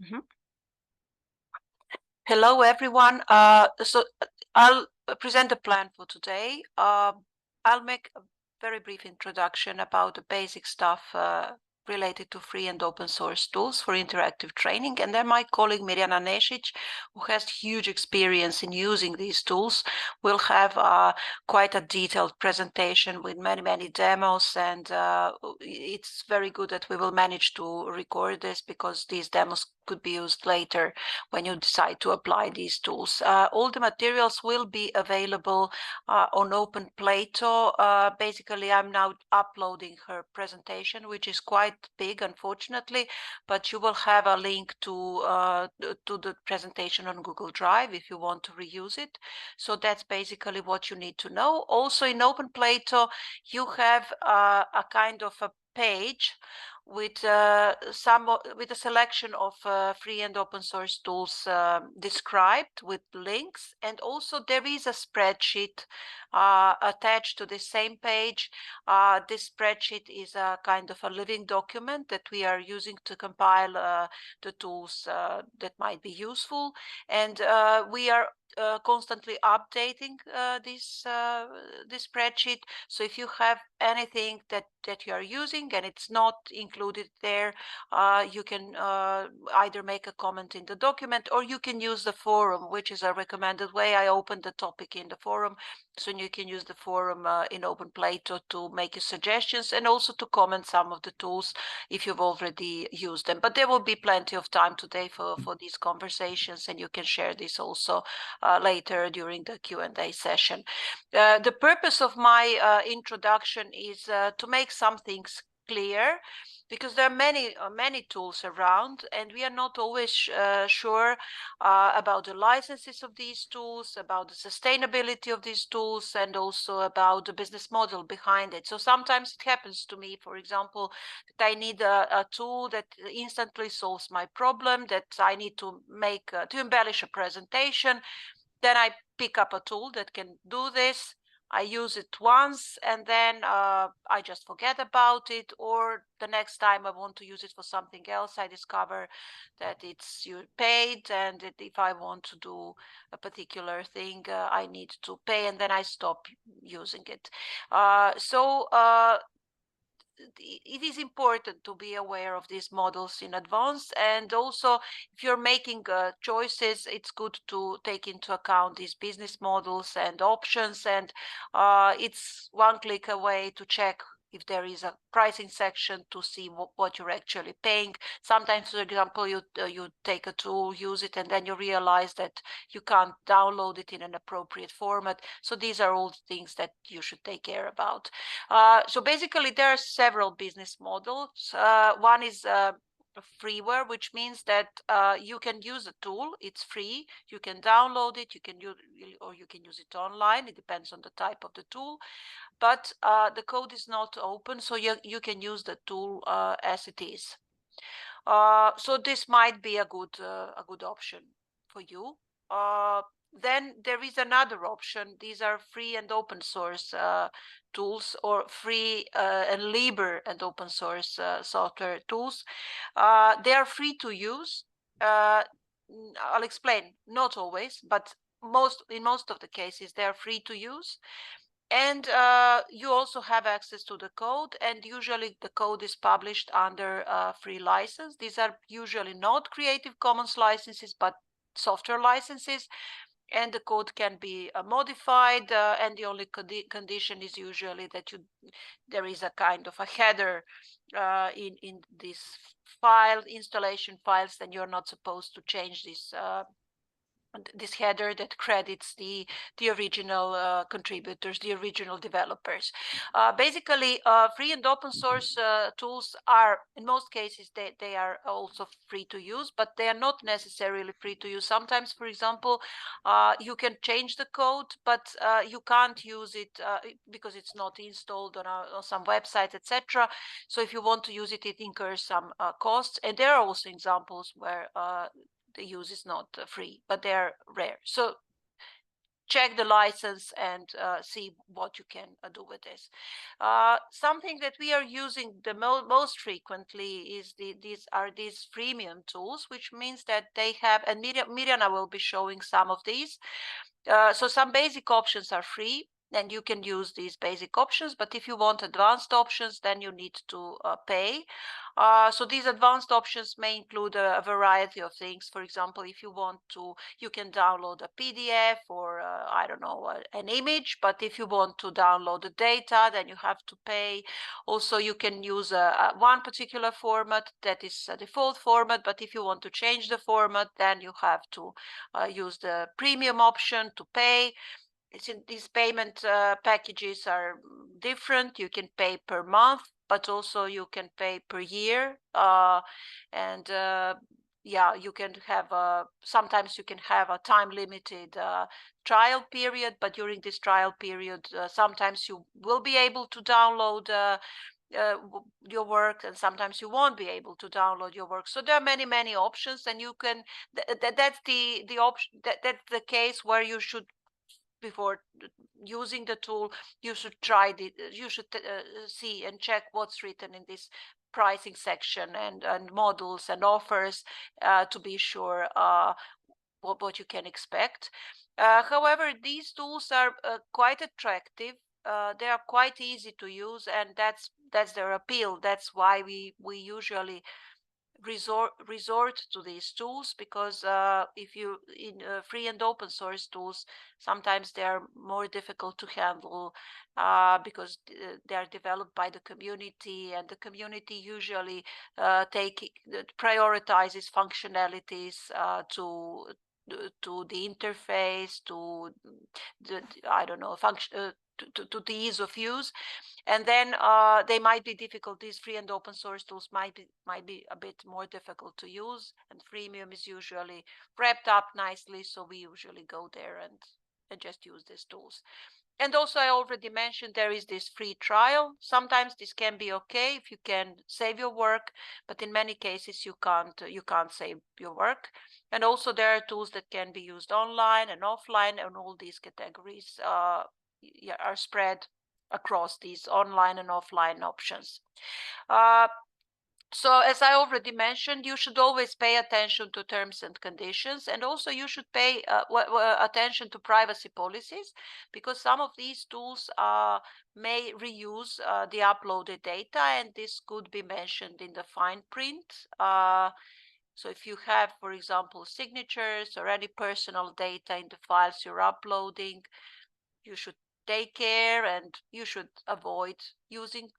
Mhm. Hello, everyone. So I'll present the plan for today. I'll make a very brief introduction about the basic stuff related to free and open source tools for interactive training. And then my colleague Mirjana Nešić, who has huge experience in using these tools, will have quite a detailed presentation with many demos. And it's very good that we will manage to record this, because these demos could be used later when you decide to apply these tools. All the materials will be available on Open Plato. Basically, I'm now uploading her presentation, which is quite big, unfortunately, but you will have a link to the presentation on Google Drive if you want to reuse it. So that's basically what you need to know. Also, in Open Plato, you have a kind of a page with with a selection of free and open source tools described with links, and also there is a spreadsheet attached to the same page. This spreadsheet is a kind of a living document that we are using to compile the tools that might be useful, and we are constantly updating this spreadsheet. So if you have anything that you are using and it's not included there, you can either make a comment in the document, or you can use the forum, which is a recommended way. I opened the topic in the forum, so you can use the forum in Open Plato to make your suggestions and also to comment some of the tools if you've already used them. But there will be plenty of time today for these conversations, and you can share this also later during the Q&A session. The purpose of my introduction is to make some things clear, because there are many tools around, and we are not always sure about the licenses of these tools, about the sustainability of these tools, and also about the business model behind it. So sometimes it happens to me, for example, that I need a tool that instantly solves my problem, that I need to make to embellish a presentation. Then I pick up a tool that can do this. I use it once, and then I just forget about it. Or the next time I want to use it for something else, I discover that it's paid, and that if I want to do a particular thing, I need to pay, and then I stop using it. It is important to be aware of these models in advance, and also if you're making choices, it's good to take into account these business models and options, and it's one click away to check if there is a pricing section to see what you're actually paying. Sometimes, for example, you take a tool, use it, and then you realize that you can't download it in an appropriate format. So these are all things that you should take care about. So basically, there are several business models. One is freeware, which means that you can use a tool. It's free. You can download it. You can use, or you can use it online. It depends on the type of the tool. But the code is not open, so you can use the tool as it is. So this might be a good option for you. Then there is another option. These are free and open source tools, or free and libre and open source software tools. They are free to use. I'll explain. Not always, but in most of the cases, they are free to use. And you also have access to the code, and usually the code is published under free license. These are usually not Creative Commons licenses, but software licenses, and the code can be modified, and the only condition is usually that there is a kind of a header in this file, installation files, then you're not supposed to change this header that credits the original contributors, the original developers. Basically, free and open source tools are, in most cases, they are also free to use, but they are not necessarily free to use. Sometimes, for example, you can change the code, but you can't use it because it's not installed on some website, etc. So if you want to use it, it incurs some costs. And there are also examples where the use is not free, but they are rare. So check the license and see what you can do with this. Something that we are using the most frequently is these freemium tools, which means that they have, and Mirjana will be showing some of these. So some basic options are free, and you can use these basic options, but if you want advanced options, then you need to pay. So these advanced options may include a variety of things. For example, if you want to, you can download a PDF or I don't know, an image, but if you want to download the data, then you have to pay. Also, you can use one particular format that is a default format, but if you want to change the format, then you have to use the premium option to pay. These payment packages are different. You can pay per month, but also you can pay per year. Yeah, you can have sometimes you can have a time limited trial period, but during this trial period, sometimes you will be able to download your work, and sometimes you won't be able to download your work. So there are many options, and you can that's the option, that's the case where you should, before using the tool, you should see and check what's written in this pricing section and modules and offers to be sure what you can expect. However, these tools are quite attractive. They are quite easy to use, and that's their appeal. That's why we usually resort to these tools, because if you in free and open source tools, sometimes they are more difficult to handle because they are developed by the community, and the community usually prioritizes functionalities to the interface, to the I don't know function to the ease of use. And then they might be difficult. These free and open source tools might be a bit more difficult to use, and freemium is usually wrapped up nicely, so we usually go there and just use these tools. And also, I already mentioned there is this free trial. Sometimes this can be okay if you can save your work, but in many cases you can't save your work. And also there are tools that can be used online and offline, and all these categories are spread across these online and offline options. So as I already mentioned, you should always pay attention to terms and conditions, and also you should pay attention to privacy policies, because some of these tools may reuse the uploaded data, and this could be mentioned in the fine print. So if you have, for example, signatures or any personal data in the files you're uploading, you should take care, and you should avoid using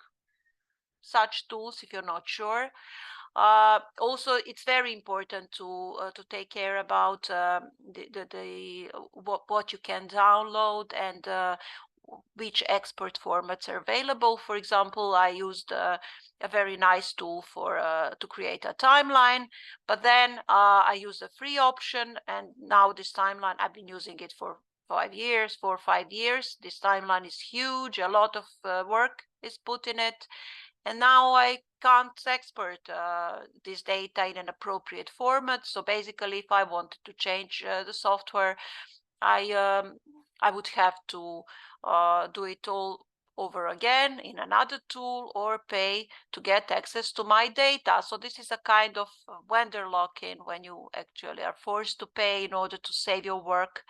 such tools if you're not sure. Also, it's very important to take care about what you can download and which export formats are available. For example, I used a very nice tool for to create a timeline, but then I used a free option, and now this timeline, I've been using it for 4 or 5 years. This timeline is huge. A lot of work is put in it. And now I can't export this data in an appropriate format. So basically, if I wanted to change the software, I would have to do it all over again in another tool, or pay to get access to my data. So this is a kind of vendor lock-in, when you actually are forced to pay in order to save your work.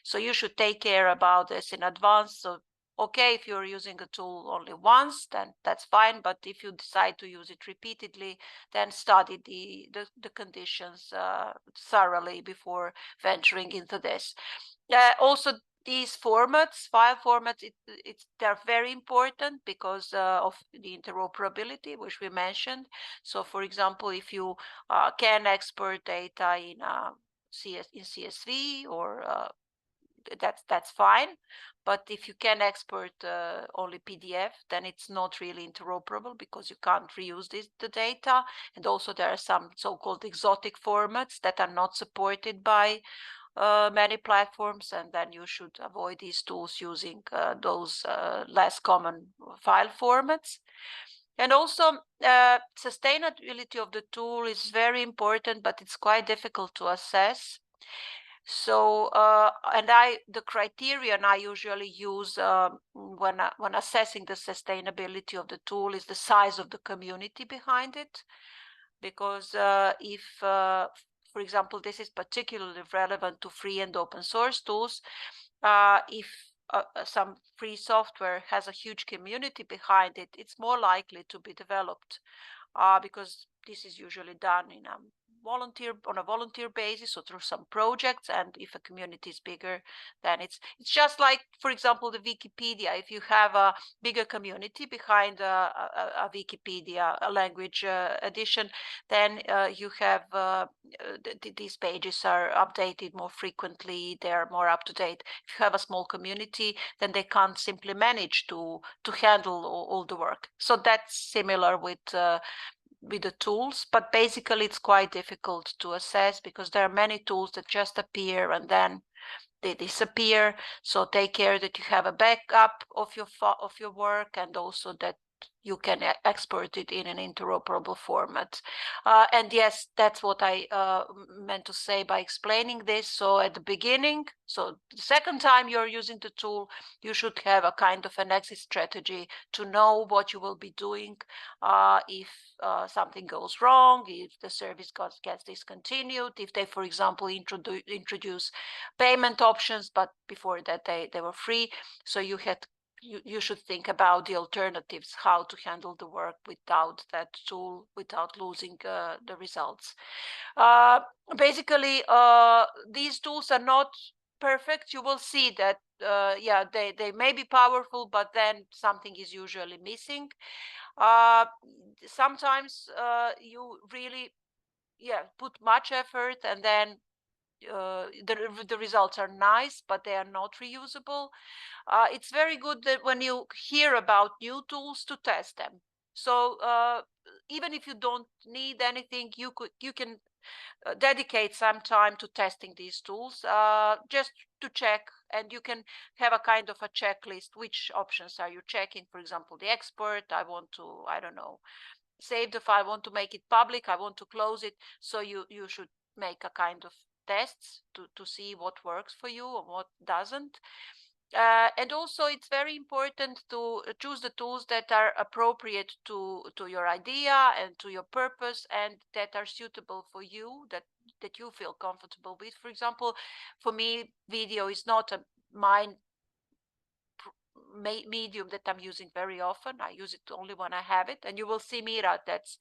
So you should take care about this in advance. So okay, if you're using a tool only once, then that's fine. But if you decide to use it repeatedly, then study the conditions thoroughly before venturing into this. Also, these formats, file formats, they're very important because of the interoperability, which we mentioned. So, for example, if you can export data in CSV, or that's fine. But if you can export only PDF, then it's not really interoperable, because you can't reuse the data. And also there are some so-called exotic formats that are not supported by many platforms, and then you should avoid these tools using those less common file formats. And also, sustainability of the tool is very important, but it's quite difficult to assess. So, and the criterion I usually use when assessing the sustainability of the tool is the size of the community behind it. Because if, for example, this is particularly relevant to free and open source tools, if some free software has a huge community behind it, it's more likely to be developed because this is usually done in on a volunteer basis or through some projects. And if a community is bigger, then it's just like, for example, the Wikipedia. If you have a bigger community behind a Wikipedia, a language edition, then you have these pages are updated more frequently. They're more up to date. If you have a small community, then they can't simply manage to handle all the work. So that's similar with the tools, but basically it's quite difficult to assess because there are many tools that just appear and then they disappear. So take care that you have a backup of your work, and also that you can export it in an interoperable format. And yes, that's what I meant to say by explaining this. So at the beginning, so the second time you're using the tool, you should have a kind of an exit strategy to know what you will be doing if something goes wrong, if the service gets discontinued, if they, for example, introduce payment options, but before that they were free. So you should think about the alternatives, how to handle the work without that tool, without losing the results. Basically, these tools are not perfect. You will see that, yeah, they may be powerful, but then something is usually missing. Sometimes you really, yeah, put much effort, and then the results are nice, but they are not reusable. It's very good that when you hear about new tools, to test them. So even if you don't need anything, you can dedicate some time to testing these tools, just to check, and you can have a kind of a checklist. Which options are you checking? For example, the export, I want to, I don't know, save the file, I want to make it public, I want to close it. So you should make a kind of tests to see what works for you and what doesn't. And also it's very important to choose the tools that are appropriate to your idea and to your purpose, and that are suitable for you, that you feel comfortable with. For example, for me, video is not mine medium that I'm using very often. I use it only when I have it. And you will see Mira, that's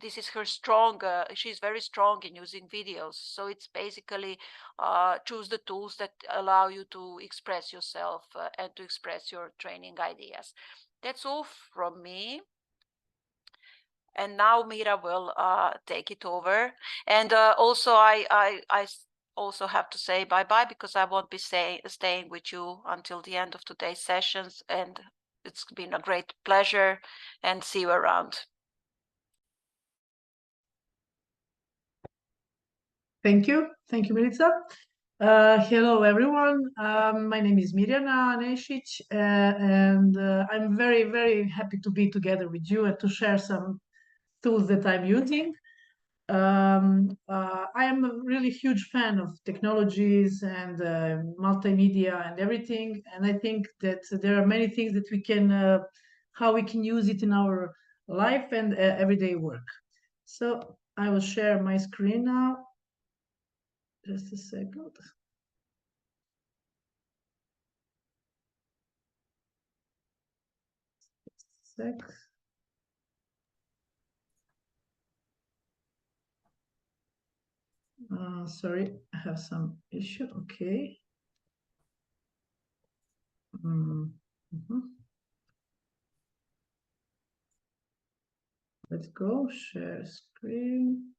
this is her strong, she's very strong in using videos. So it's basically choose the tools that allow you to express yourself and to express your training ideas. That's all from me. And now Mira will take it over. And also I also have to say bye-bye, because I won't be staying with you until the end of today's sessions. And it's been a great pleasure, and see you around. Thank you, Milica. Hello, everyone. My name is Mirjana Nešić, and I'm very, very happy to be together with you and to share some tools that I'm using. I am a really huge fan of technologies and multimedia and everything, and I think that there are many things that we can, how we can use it in our life and everyday work. So I will share my screen now. Just a second. Sorry, I have some issue. Okay. Let's go, share screen.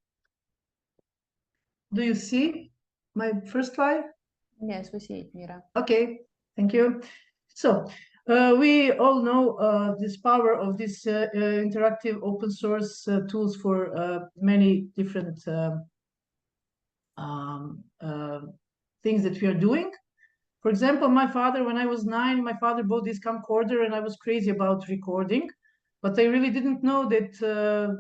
Do you see my first slide? Yes, we see it, Mira. Okay, thank you. So we all know this power of this interactive open source tools for many different things that we are doing. For example, my father, when I was 9, my father bought this camcorder, and I was crazy about recording, but I really didn't know that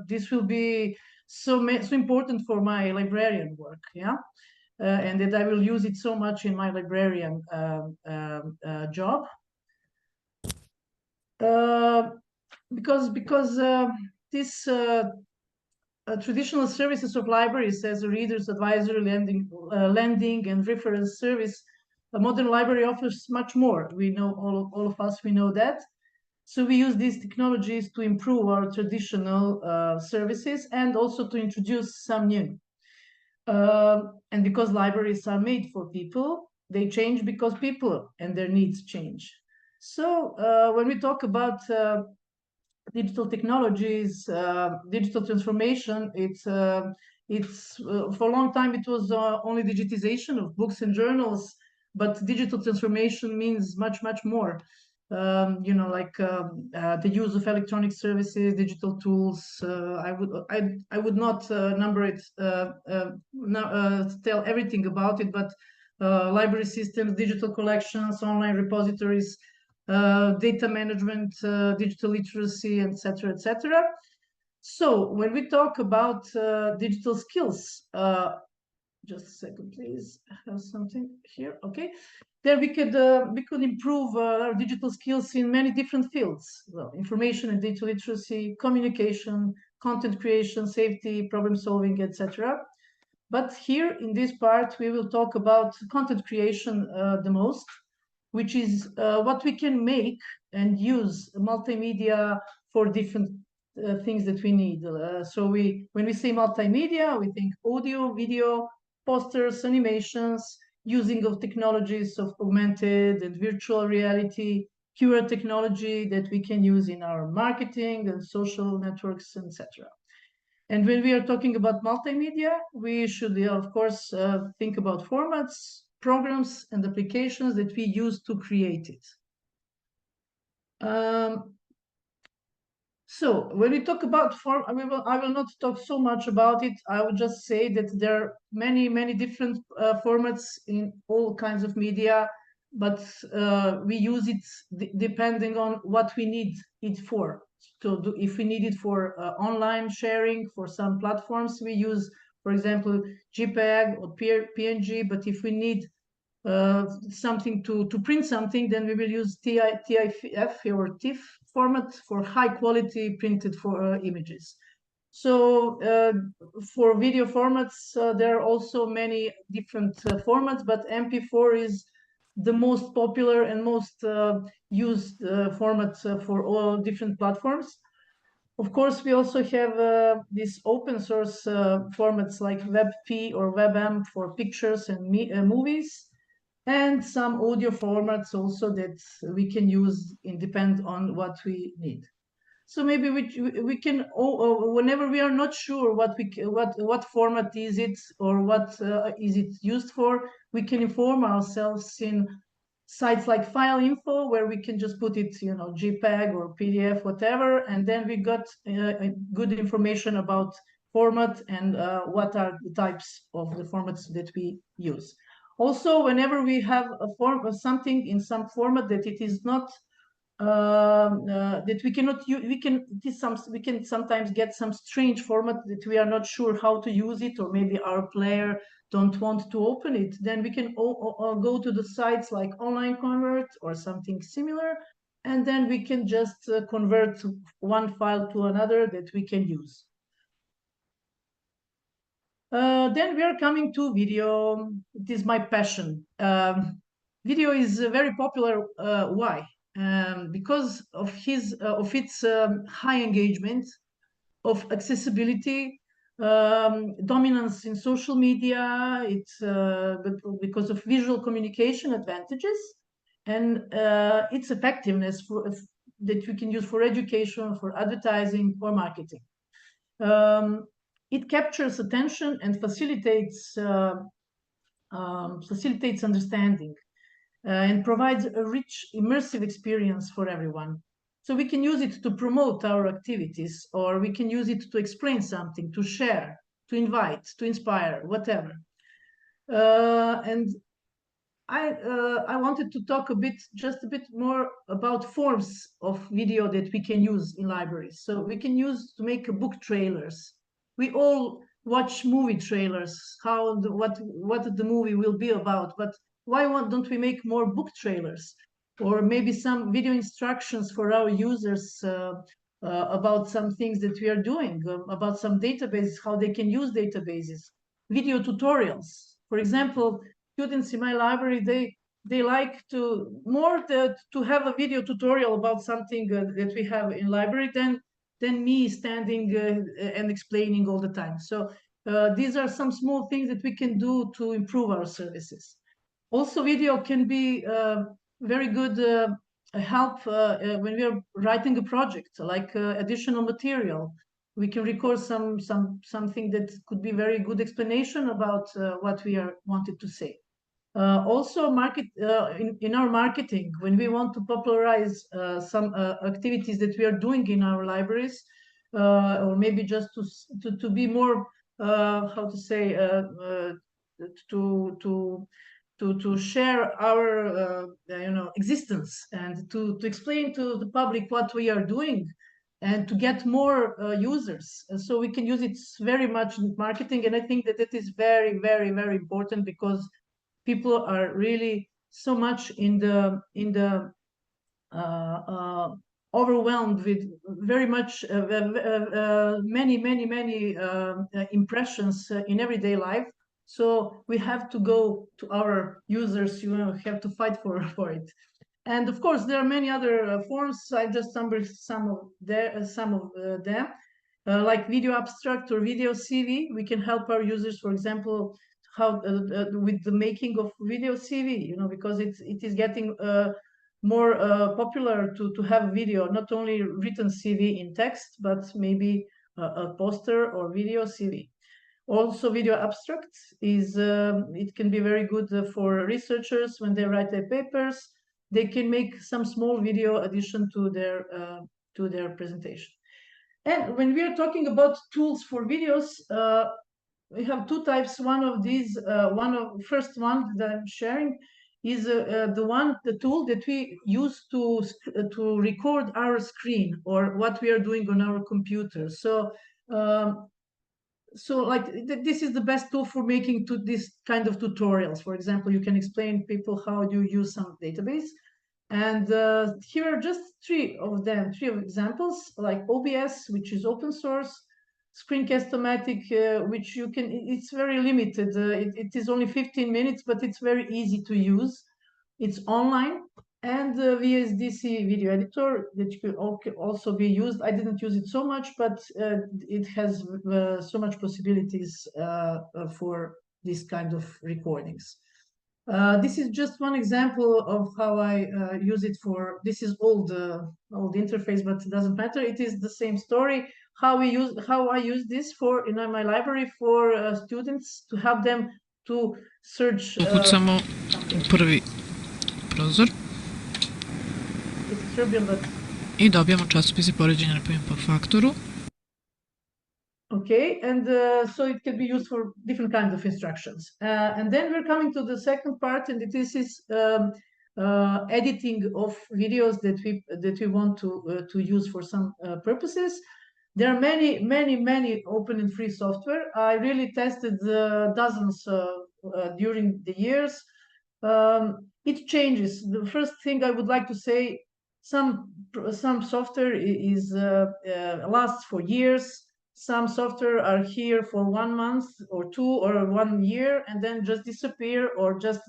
this will be so important for my librarian work. Yeah. and that I will use it so much in my librarian job. Because this traditional services of libraries as a reader's advisory, lending and reference service, a modern library offers much more. We know, all of us, we know that. So we use these technologies to improve our traditional services and also to introduce some new. And because libraries are made for people, they change because people and their needs change. So when we talk about digital technologies, digital transformation, it's for a long time it was only digitization of books and journals, but digital transformation means much more. You know, like the use of electronic services, digital tools. I would not number it, tell everything about it, but library systems, digital collections, online repositories, data management, digital literacy, etc., etc. So when we talk about digital skills, just a second, please. I have something here. Okay, there we could improve our digital skills in many different fields: well, information and data literacy, communication, content creation, safety, problem solving, etc. But here in this part, we will talk about content creation the most, which is what we can make and use multimedia for different things that we need. So when we say multimedia, we think audio, video, posters, animations, using of technologies of augmented and virtual reality, QR technology that we can use in our marketing and social networks, etc. And when we are talking about multimedia, we should, of course, think about formats, programs, and applications that we use to create it. So when we talk about form, I will not talk so much about it. I will just say that there are many different formats in all kinds of media, but we use it depending on what we need it for. To do, if we need it for online sharing for some platforms, we use, for example, JPEG or PNG. But if we need something to print something, then we will use TIFF or TIFF format for high quality printed for images. So for video formats, there are also many different formats, but MP4 is the most popular and most used format for all different platforms. Of course, we also have these open source formats like WebP or WebM for pictures and movies, and some audio formats also that we can use depend on what we need. So maybe we can, whenever we are not sure what format is it or what is it used for, we can inform ourselves in sites like File Info, where we can just put it, you know, JPEG or PDF, whatever, and then we got good information about format and what are the types of the formats that we use. Also, whenever we have a form of something in some format that it is not that we cannot use, we can sometimes get some strange format that we are not sure how to use it, or maybe our player don't want to open it, then we can go to the sites like Online Convert or something similar, and then we can just convert one file to another that we can use. Then we are coming to video. It is my passion. Video is very popular. Why? Because of its high engagement, of accessibility, dominance in social media. It's because of visual communication advantages, and its effectiveness that we can use for education, for advertising, or marketing. It captures attention and facilitates understanding and provides a rich, immersive experience for everyone. So we can use it to promote our activities, or we can use it to explain something, to share, to invite, to inspire, whatever. And I wanted to talk just a bit more about forms of video that we can use in libraries. So we can use to make book trailers. We all watch movie trailers, what the movie will be about, but why don't we make more book trailers, or maybe some video instructions for our users about some things that we are doing, about some databases, how they can use databases, video tutorials. For example, students in my library, they like to have a video tutorial about something that we have in library than me standing and explaining all the time. So these are some small things that we can do to improve our services. Also, video can be very good help when we are writing a project, like additional material. We can record something that could be very good explanation about what we are wanted to say. Also, in our marketing, when we want to popularize some activities that we are doing in our libraries, or maybe just to be more, how to say, to share our existence, and to explain to the public what we are doing, and to get more users. And so we can use it very much in marketing, and I think that it is very, very, very important, because people are really so much in the overwhelmed with very much many impressions in everyday life. So we have to go to our users. You have to fight for it. And of course, there are many other forms. I just numbered some of them, like video abstract or video CV. We can help our users, for example, how with the making of video CV, because it is getting more popular to have video, not only written CV in text, but maybe a poster or video CV. Also, video abstract it can be very good for researchers when they write their papers. They can make some small video addition to their presentation. And when we are talking about tools for videos, we have two types. One of these, first one that I'm sharing is the tool that we use to record our screen or what we are doing on our computer. So like this is the best tool for making this kind of tutorials. For example, you can explain people how you use some database. And here are just three of examples, like OBS, which is open source, Screencast-O-Matic, which it's very limited. It is only 15 minutes, but it's very easy to use. It's online. And VSDC video editor that could also be used. I didn't use it so much, but it has so much possibilities for this kind of recordings. This is just one example of how I use it for. This is old interface, but it doesn't matter. It is the same story. How I use this in my library for students, to help them to search. Ukucamo u prvi prozor i dobijamo časopise poređenja na primjer po faktoru. Okay, and so it can be used for different kinds of instructions. And then we're coming to the second part, and this is editing of videos that we want to use for some purposes. There are many open and free software. I really tested dozens during the years. It changes. The first thing I would like to say, some software lasts for years. Some software are here for 1 month or 2 or 1 year, and then just disappear, or just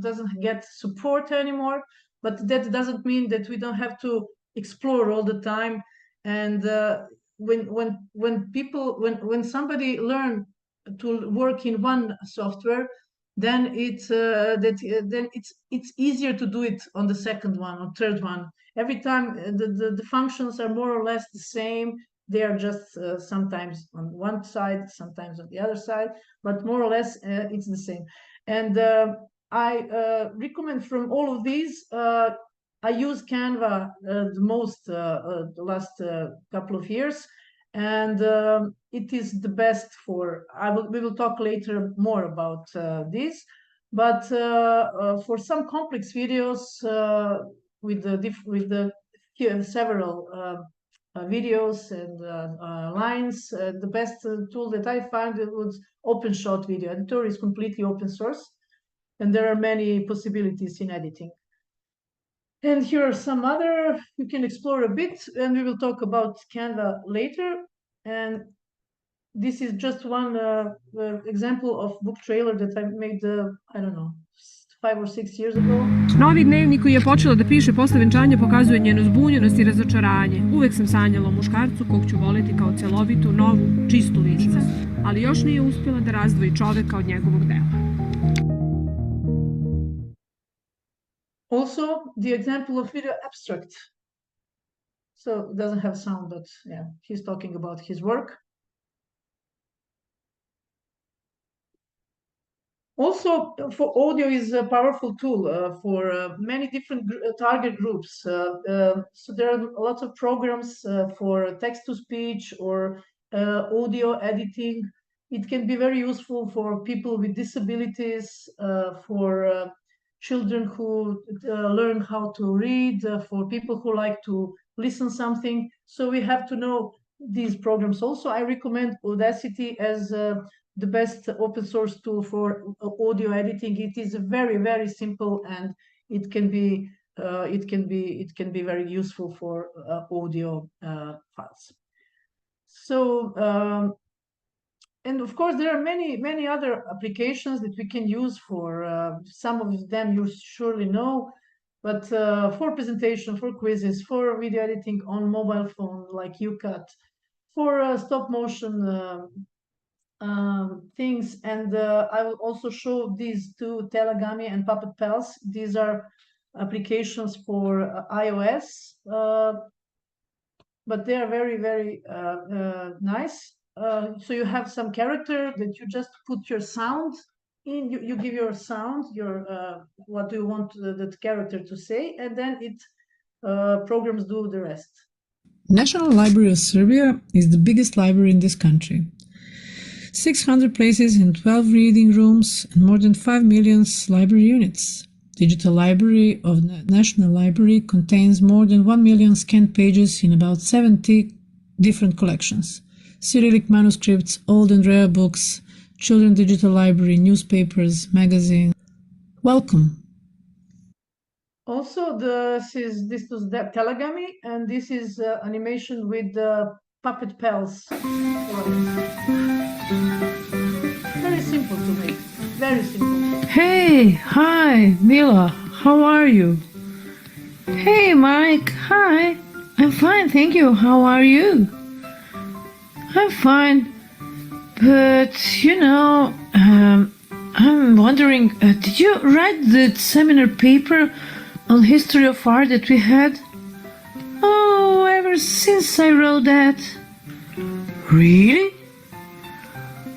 doesn't get support anymore. But that doesn't mean that we don't have to explore all the time. And when somebody learn to work in one software, then it's easier to do it on the second one or third one. Every time the functions are more or less the same. They are just sometimes on one side, sometimes on the other side, but more or less it's the same. And I recommend from all of these, I use Canva the most the last couple of years, and it is the best for. We will talk later more about this, but for some complex videos with the several videos and lines. The best tool that I found was OpenShot Video Editor. Is completely open source, and there are many possibilities in editing. And here are some other you can explore a bit, and we will talk about Canva later. And this is just one example of book trailer that I made, I don't know, 5 or 6 years ago. Novi dnevnik koji je počela da piše posle venčanja pokazuje njenu zbunjenost i razočaranje. Uvek sam sanjala o muškarcu kog ću voleti kao celovitu, novu, čistu ličnost, ali još nije uspjela da razdvoji čoveka od njegovog dela. Also, the example of video abstract. So it doesn't have sound, but yeah, he's talking about his work. Also, for audio is a powerful tool for many different target groups. So there are lots of programs for text-to-speech or audio editing. It can be very useful for people with disabilities, for children who learn how to read, for people who like to listen something. So we have to know these programs also. I recommend Audacity as the best open source tool for audio editing. It is very, very simple, and it can be very useful for audio files. So and of course there are many other applications that we can use for some of them you surely know, but for presentation, for quizzes, for video editing on mobile phone like UCut, for stop motion things. And I will also show these two, Telagami and Puppet Pals. These are applications for iOS, but they are very, very nice. So you have some character that you just put your sound in, you give your sound, your what do you want that character to say, and then it programs do the rest. National Library of Serbia is the biggest library in this country. 600 places in 12 reading rooms and more than 5 million library units. Digital Library of the National Library contains more than 1 million scanned pages in about 70 different collections. Cyrillic manuscripts, old and rare books, children digital library, newspapers, magazines. Welcome. Also, this was the Telagami, and this is animation with the Puppet Pals. Very simple to make. Very simple. Hey, hi, Mila. How are you? Hey, Mike. Hi. I'm fine, thank you. How are you? I'm fine. But, you know, I'm wondering, did you write the seminar paper on history of art that we had? Oh, ever since I wrote that. Really?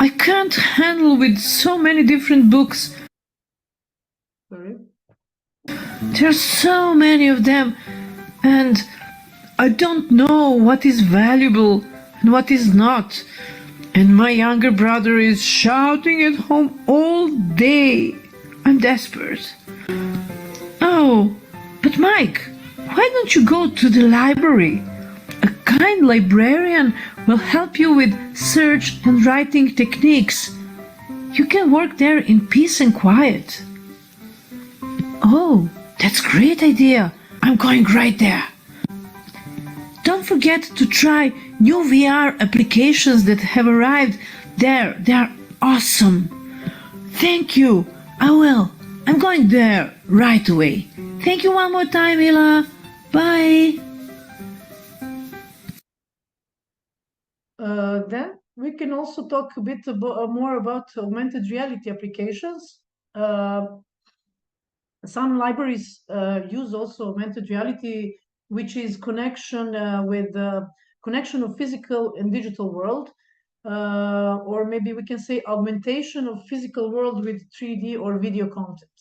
I can't handle with so many different books. Sorry. There's so many of them, and I don't know what is valuable and what is not. And my younger brother is shouting at home all day. I'm desperate. Oh, but Mike, why don't you go to the library? A kind librarian will help you with search and writing techniques. You can work there in peace and quiet. Oh, that's a great idea. I'm going right there. Don't forget to try new VR applications that have arrived there. They are awesome. Thank you. I will. I'm going there right away. Thank you one more time, Mila. Bye. Then we can also talk a bit more about augmented reality applications. Some libraries use also augmented reality, which is connection with connection of physical and digital world, or maybe we can say augmentation of physical world with 3D or video content.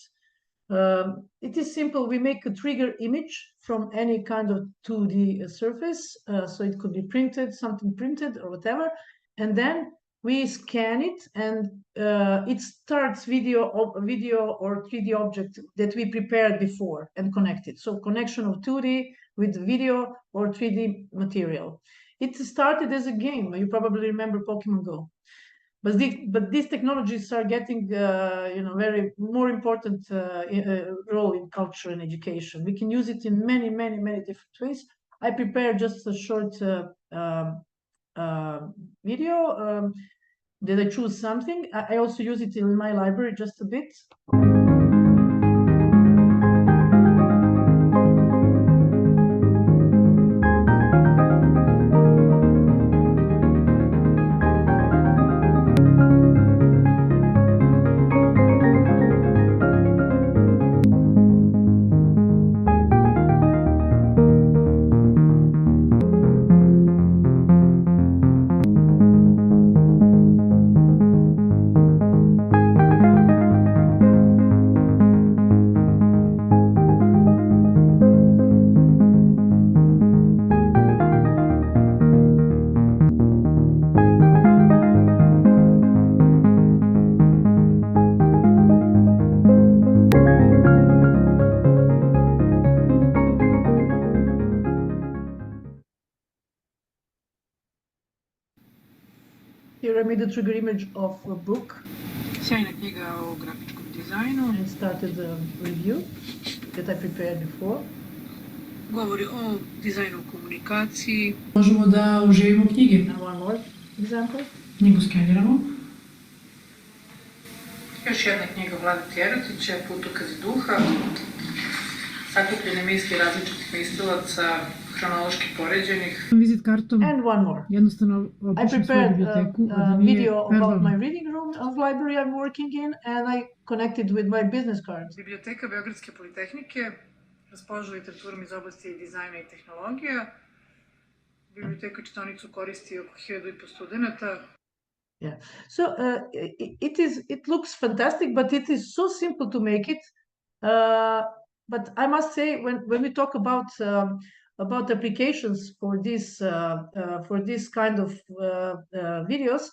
It is simple. We make a trigger image from any kind of 2D surface, so it could be printed, something printed or whatever, and then we scan it, and it starts video or 3D object that we prepared before and connected. So connection of 2D with video or 3D material. It started as a game. You probably remember Pokemon Go. But these technologies are getting, very more important role in culture and education. We can use it in many, many, many different ways. I prepared just a short video. Did I choose something? I also use it in my library just a bit. Here I made a trigger image of a book. Sjajna knjiga o grafičkom dizajnu. And started a review that I prepared before. Govori o dizajnu komunikaciji. Možemo da uživimo knjige. And one more example. Knjigu skeniramo. Još jedna knjiga Vlade Tjerutića, Putokazi duha. Sakupljene misli različitih mislilaca, hronološki poređenih. Vizit kartom. And one more. Jednostavno I prepared a video about my reading room of library I'm working in, and I connected with my business cards. Biblioteka Beogradske politehnike raspolaže literaturom iz oblasti dizajna i tehnologija. Biblioteka čitaonicu koristi oko 1500 studenata. Yeah, so it looks fantastic, but it is so simple to make it. But I must say, when we talk about applications for this kind of videos,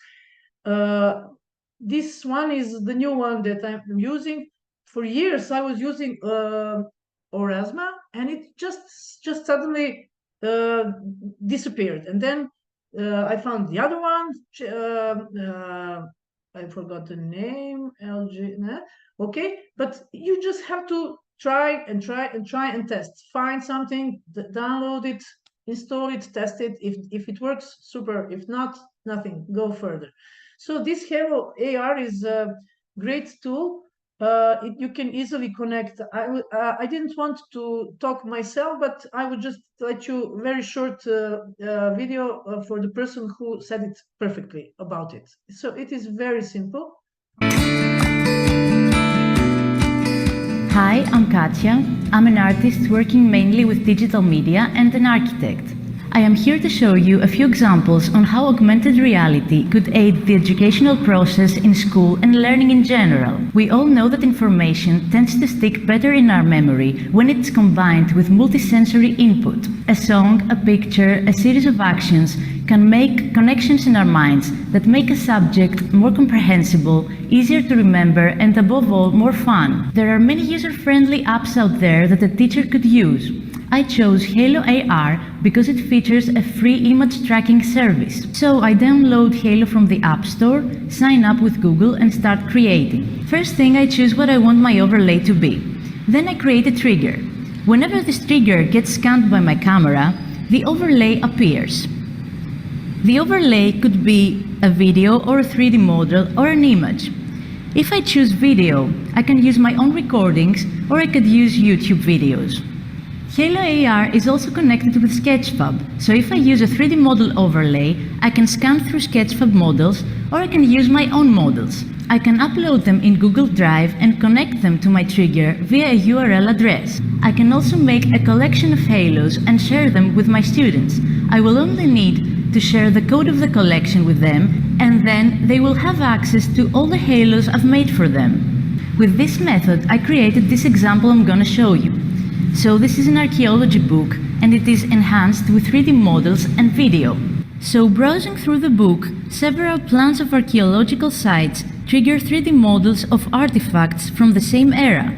this one is the new one that I'm using. For years, I was using Orasma, and it just suddenly disappeared. And then I found the other one. I forgot the name. LG. Okay, but you just have to try and test. Find something, download it, install it, test it. If it works, super. If not, nothing. Go further. So this Halo AR is a great tool. You can easily connect. I didn't want to talk myself, but I would just let you a very short video for the person who said it perfectly about it. So it is very simple. Hi, I'm Katja. I'm an artist working mainly with digital media and an architect. I am here to show you a few examples on how augmented reality could aid the educational process in school and learning in general. We all know that information tends to stick better in our memory when it's combined with multisensory input. A song, a picture, a series of actions can make connections in our minds that make a subject more comprehensible, easier to remember, and above all, more fun. There are many user-friendly apps out there that a teacher could use. I chose Halo AR because it features a free image tracking service. So I download Halo from the App Store, sign up with Google, and start creating. First thing, I choose what I want my overlay to be. Then I create a trigger. Whenever this trigger gets scanned by my camera, the overlay appears. The overlay could be a video or a 3D model or an image. If I choose video, I can use my own recordings, or I could use YouTube videos. Halo AR is also connected with Sketchfab, so if I use a 3D model overlay, I can scan through Sketchfab models, or I can use my own models. I can upload them in Google Drive and connect them to my trigger via a URL address. I can also make a collection of halos and share them with my students. I will only need to share the code of the collection with them, and then they will have access to all the halos I've made for them. With this method, I created this example I'm gonna show you. So this is an archaeology book, and it is enhanced with 3D models and video. So browsing through the book, several plans of archaeological sites trigger 3D models of artifacts from the same era.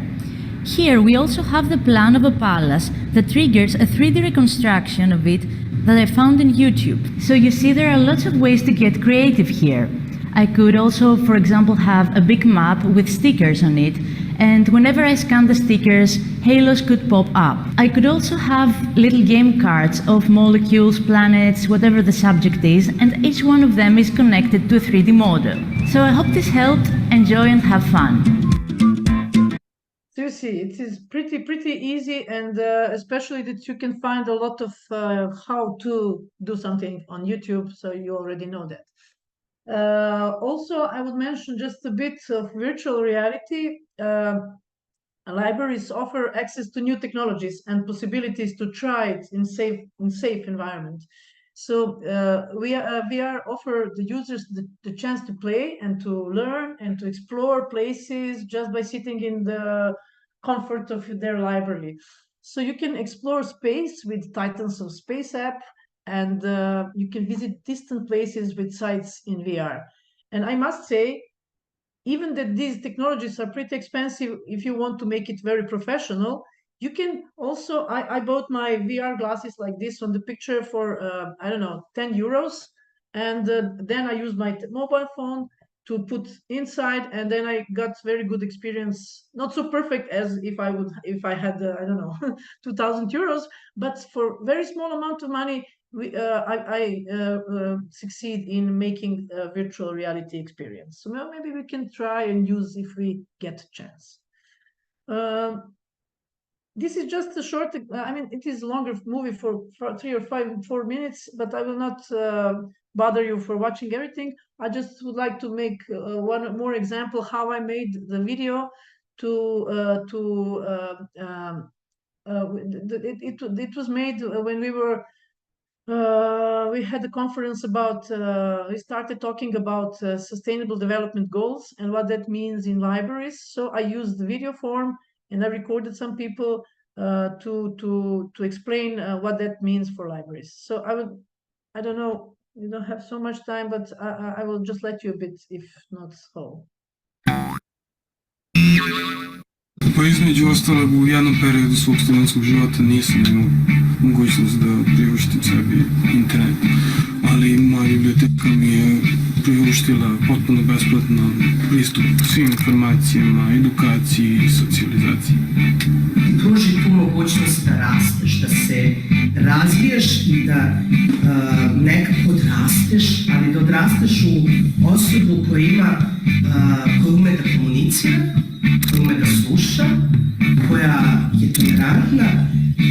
Here we also have the plan of a palace that triggers a 3D reconstruction of it that I found on YouTube. So you see, there are lots of ways to get creative here. I could also, for example, have a big map with stickers on it, and whenever I scan the stickers, halos could pop up. I could also have little game cards of molecules, planets, whatever the subject is, and each one of them is connected to a 3D model. So I hope this helped. Enjoy and have fun. So you see, it is pretty easy, and especially that you can find a lot of how to do something on YouTube, so you already know that. Also, I would mention just a bit of virtual reality. Libraries offer access to new technologies and possibilities to try it in safe environment. So VR offer the users the chance to play and to learn and to explore places just by sitting in the comfort of their library. So you can explore space with Titans of Space app, and you can visit distant places with sites in VR. And I must say, even that these technologies are pretty expensive, if you want to make it very professional, you can also, I bought my VR glasses like this on the picture for, I don't know, 10 euros. And then I used my mobile phone to put inside, and then I got very good experience. Not so perfect as if I had, I don't know, 2,000 euros, but for very small amount of money, I succeed in making a virtual reality experience. So maybe we can try and use if we get a chance. This is just a short, I mean, it is a longer movie for 3 or 4 minutes, but I will not bother you for watching everything. I just would like to make one more example how I made the video it was made when we had a conference about, we started talking about sustainable development goals and what that means in libraries. So I used the video form and I recorded some people to explain what that means for libraries. So I don't know, we don't have so much time, but I will just let you a bit, if not so. Pa između ostalog, u jednom periodu svog studentskog života nisam imao mogućnost da priuštim sebi internet, ali moja biblioteka mi je priuštila potpuno besplatno pristup svim informacijama, edukaciji i socijalizaciji. Pruži tu mogućnost da rasteš, da se razvijaš i da nekako odrasteš, ali da odrasteš u osobu koja ume da komunicira, koja ume da sluša, koja je tolerantna,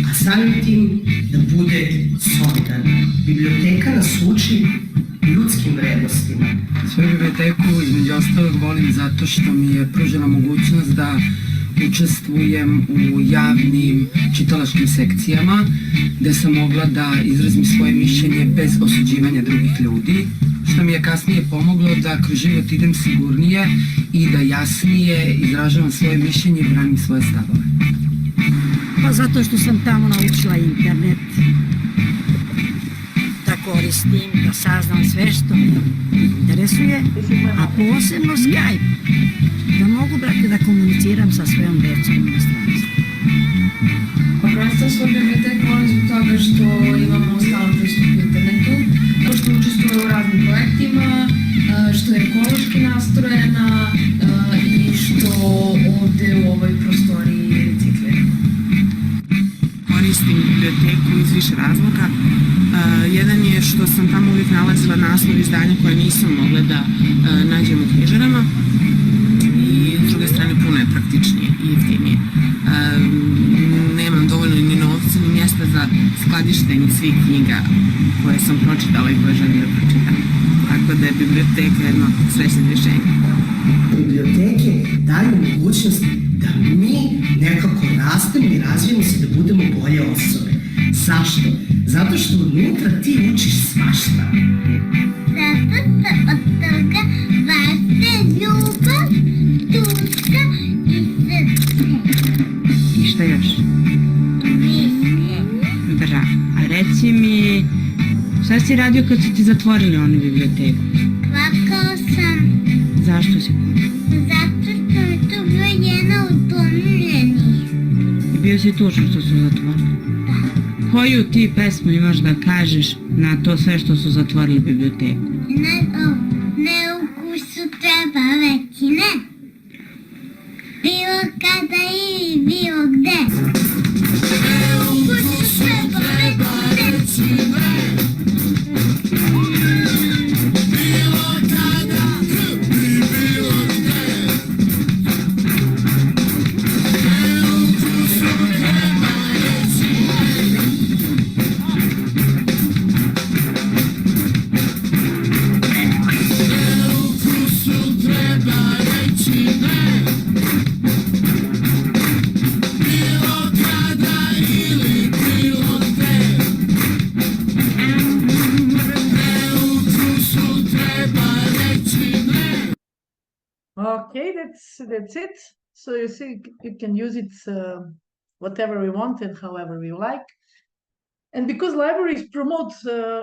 a samim tim da bude solidarna. Biblioteka nas uči ljudskim vrednostima. Svoju biblioteku između ostalog volim zato što mi je pružila mogućnost da učestvujem u javnim čitalačkim sekcijama gde sam mogla da izrazim svoje mišljenje bez osuđivanja drugih ljudi, što mi je kasnije pomoglo da kroz život idem sigurnije i da jasnije izražavam svoje mišljenje i branim svoje stavove. Pa zato što sam tamo naučila internet, da koristim, da saznam sve što me interesuje, a posebno Skype, da mogu, brate, da komuniciram sa svojom decom u inostranstvu. Prosto svoju biblioteku volim zbog toga što imamo stalan pristup internetu, što učestvuje u raznim projektima, što je ekološki nastrojena i što ovde u ovoj prostoriji reciklira. Koristim biblioteku iz više razloga. Jedan je što sam tamo uvijek nalazila naslov izdanja koje nisam mogla da nađem u knjižarama i s druge strane puno je praktičnije i jeftinije. Nemam dovoljno ni novca ni mjesta za skladištenje svih knjiga koje sam pročitala i koje želim da pročitam. Tako da je biblioteka jedno srećno rješenje. Biblioteke daju mogućnost da mi nekako rastemo i razvijemo se da budemo bolje osobe. Zašto? Zato što unutra ti učiš svašta. Zato što od toga vaste ljubav, duša i srce. I šta još? Misle. Bravo. A reci mi, šta si radio kad su ti zatvorili onu biblioteku? Plakao sam. Zašto si plakao? Zato što je to bila jedna od pomiljenih. Bio si tužan što su zatvorili? Koju ti pesmu imaš da kažeš na to sve što su zatvorili biblioteku? Ne ukusu treba reći ne. Bilo kada i bilo gde. Ne ukusu treba reći ne. Bilo kada i bilo gde. Ne ukusu treba reći ne. Okay, that's it. So you see, you can use it whatever we want and however we like. And because libraries promote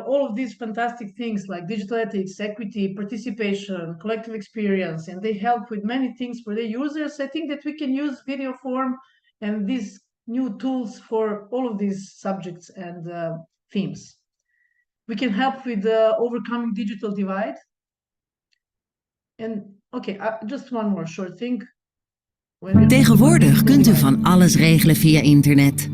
all of these fantastic things like digital ethics, equity, participation, collective experience, and they help with many things for their users, I think that we can use video form and these new tools for all of these subjects and themes. We can help with overcoming digital divide. And okay, just one more short thing. Tegenwoordig kunt u van alles regelen via internet.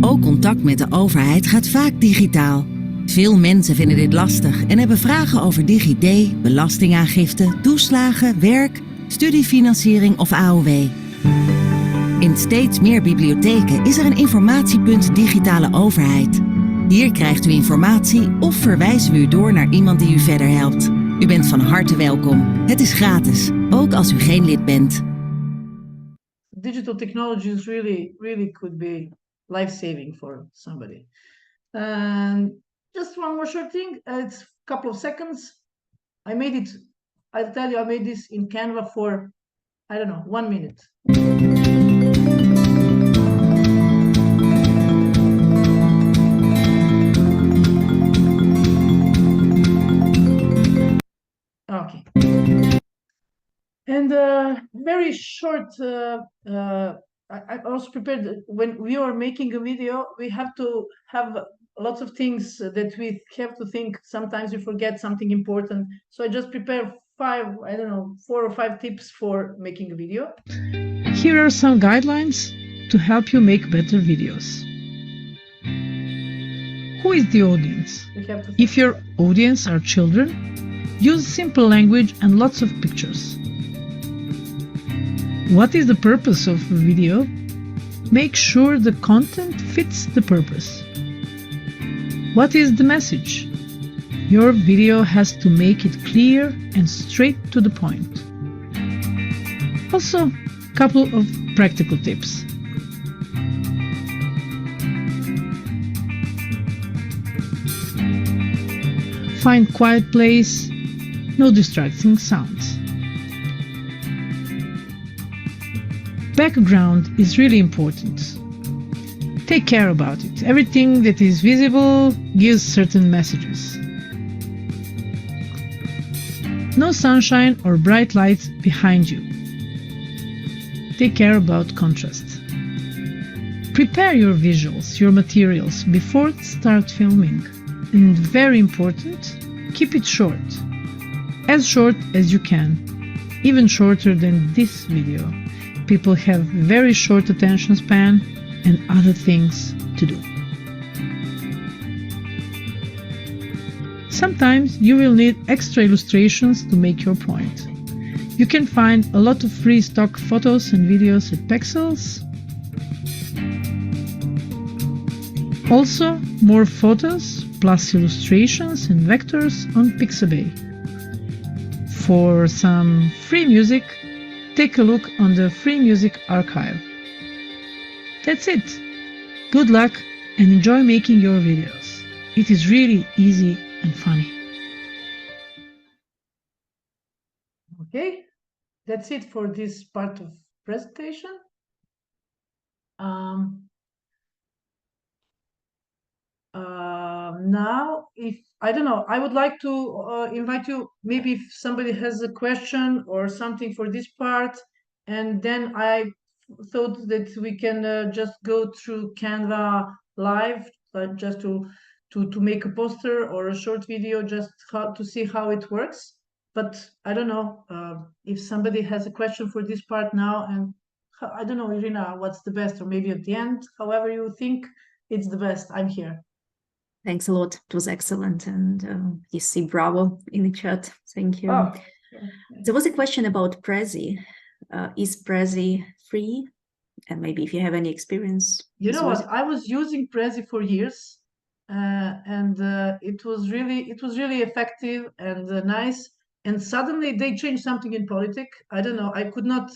Ook contact met de overheid gaat vaak digitaal. Veel mensen vinden dit lastig en hebben vragen over DigiD, belastingaangifte, toeslagen, werk, studiefinanciering of AOW. In steeds meer bibliotheken is er een informatiepunt digitale overheid. Hier krijgt u informatie of verwijzen we u door naar iemand die u verder helpt. U bent van harte welkom. Het is gratis, ook als u geen lid bent. Digital technologies really could be life-saving for somebody. And just one more short thing. It's a couple of seconds. I'll tell you, I made this in Canva for, I don't know, 1 minute. Okay. And very short, I also prepared, when we are making a video, we have to have lots of things that we have to think. Sometimes we forget something important. So I just prepared 4 or 5 tips for making a video. Here are some guidelines to help you make better videos. Who is the audience? If your audience are children, use simple language and lots of pictures. What is the purpose of a video? Make sure the content fits the purpose. What is the message? Your video has to make it clear and straight to the point. Also, a couple of practical tips. Find quiet place, no distracting sounds. Background is really important. Take care about it. Everything that is visible gives certain messages. No sunshine or bright lights behind you. Take care about contrast. Prepare your visuals, your materials before start filming. And very important, keep it short. As short as you can. Even shorter than this video. People have very short attention span and other things to do. Sometimes you will need extra illustrations to make your point. You can find a lot of free stock photos and videos at Pexels. Also, more photos plus illustrations and vectors on Pixabay. For some free music, take a look on the Free Music Archive. That's it. Good luck and enjoy making your videos. It is really easy and funny. Okay, that's it for this part of presentation. Now, I would like to invite you, maybe if somebody has a question or something for this part, and then I thought that we can just go through Canva live, just to make a poster or a short video, just to see how it works. But I don't know if somebody has a question for this part now, and I don't know, Irina, what's the best, or maybe at the end, however you think it's the best. I'm here. Thanks a lot. It was excellent. And you see bravo in the chat. Thank you. Oh. There was a question about Prezi. Is Prezi free? And maybe if you have any experience. You know what? I was using Prezi for years, and it was really effective and nice. And suddenly they changed something in politics. I don't know. I could not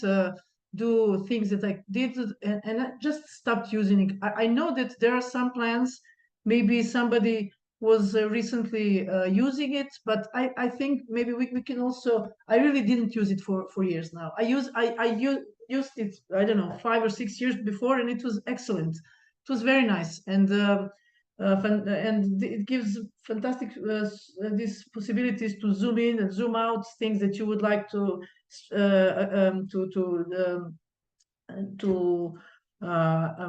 do things that I did, and I just stopped using it. I know that there are some plans. Maybe somebody was recently using it, but I think maybe we can also. I really didn't use it for years now. I used it, I don't know, 5 or 6 years before, and it was excellent. It was very nice, and it gives fantastic these possibilities to zoom in and zoom out things that you would like to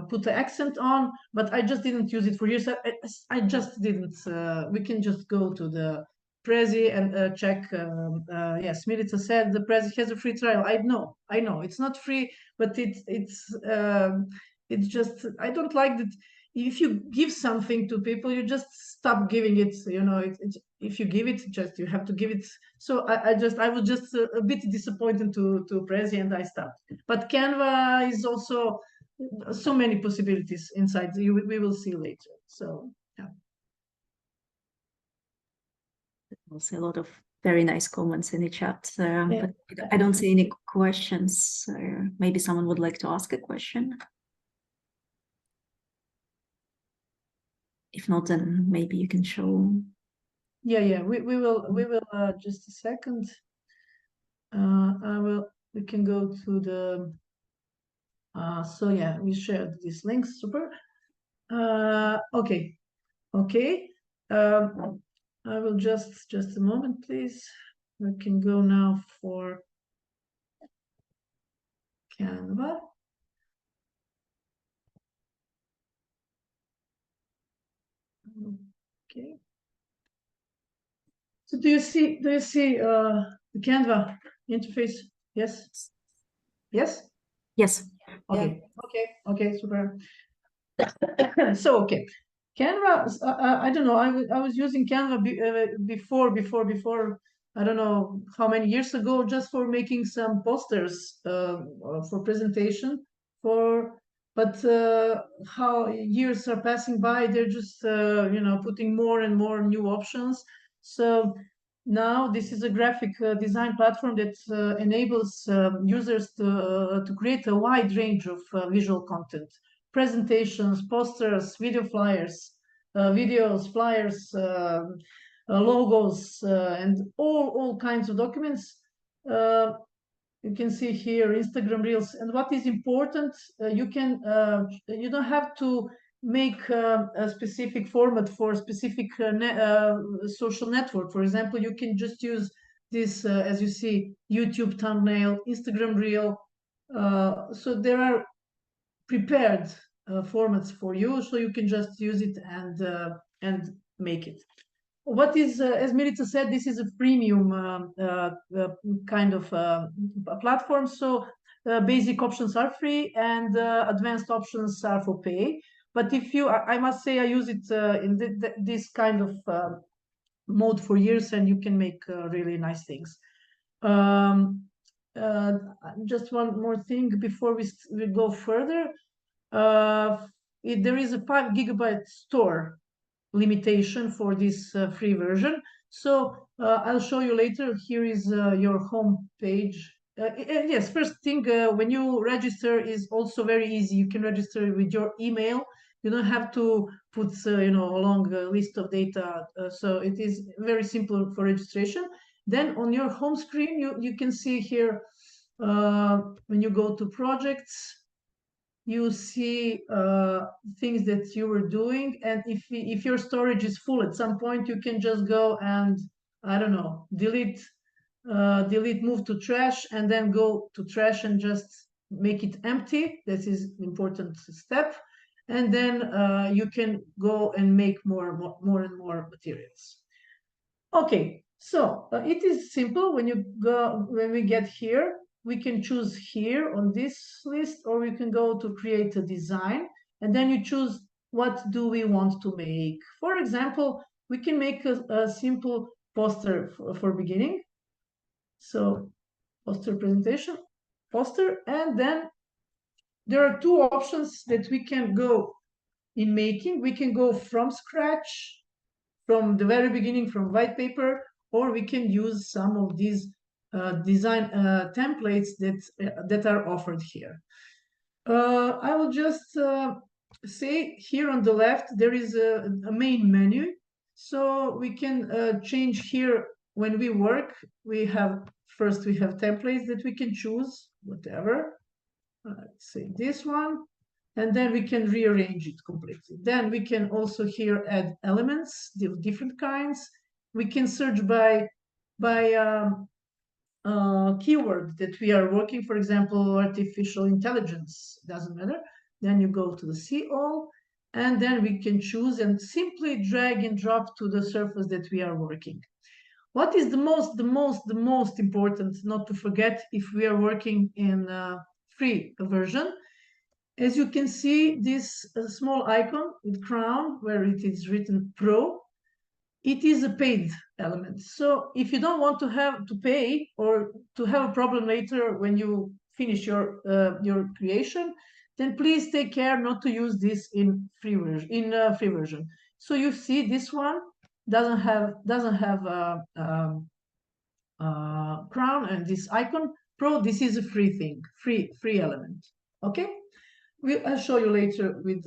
put the accent on. But I just didn't use it for years. I just didn't. We can just go to the Prezi and check. Yes, Milica said the Prezi has a free trial. I know it's not free, but it's just, I don't like that. If you give something to people, you just stop giving it. You know, if you give it, just you have to give it. So I was just a bit disappointed to Prezi, and I stopped. But Canva is also so many possibilities inside. We will see later. So yeah. Also a lot of very nice comments in the chat, but I don't see any questions. Maybe someone would like to ask a question. If not, then maybe you can show. Yeah. We will just a second. We can go to the. So yeah, we shared these links. Super. Okay. I will just a moment, please. We can go now for Canva. Okay. So do you see the Canva interface? Yes. Okay. Yeah. Okay. Super. So okay, Canva. I don't know. I was using Canva before. I don't know how many years ago, just for making some posters for presentation. But how years are passing by, they're just putting more and more new options. So now this is a graphic design platform that enables users to create a wide range of visual content, presentations, posters, video flyers, videos, flyers, logos, and all kinds of documents. You can see here Instagram Reels. And what is important, you don't have to make a specific format for a specific social network. For example, you can just use this, as you see, YouTube thumbnail, Instagram Reel. So there are prepared formats for you, so you can just use it and make it. What is, as Milica said, this is a premium kind of platform. So basic options are free, and advanced options are for pay. But if you, I must say, I use it in this kind of mode for years, and you can make really nice things. Just one more thing before we go further. There is a 5 GB store limitation for this free version. So I'll show you later. Here is your home page. Yes, first thing, when you register is also very easy. You can register with your email. You don't have to put a long list of data. So it is very simple for registration. Then on your home screen, you can see here, when you go to projects, you see things that you were doing. And if your storage is full at some point, you can just go and, I don't know, delete, move to trash, and then go to trash and just make it empty. This is an important step. And then you can go and make more and more materials. Okay, so it is simple. When we get here, we can choose here on this list, or we can go to create a design, and then you choose what do we want to make. For example, we can make a simple poster for beginning. So poster presentation, poster, and then there are two options that we can go in making. We can go from scratch, from the very beginning, from white paper, or we can use some of these design templates that are offered here. I will just say here on the left, there is a main menu. So we can change here when we work. First we have templates that we can choose, whatever. Let's say this one. And then we can rearrange it completely. Then we can also here add elements, different kinds. We can search by keyword that we are working, for example, artificial intelligence, doesn't matter. Then you go to the see all, and then we can choose and simply drag and drop to the surface that we are working. What is the most important not to forget if we are working in free version? As you can see, this small icon with crown where it is written Pro, it is a paid element. So if you don't want to have to pay or to have a problem later when you finish your creation, then please take care not to use this in free version. So you see this one doesn't have crown and this icon. Pro, this is a free thing, free element. Okay. I'll show you later with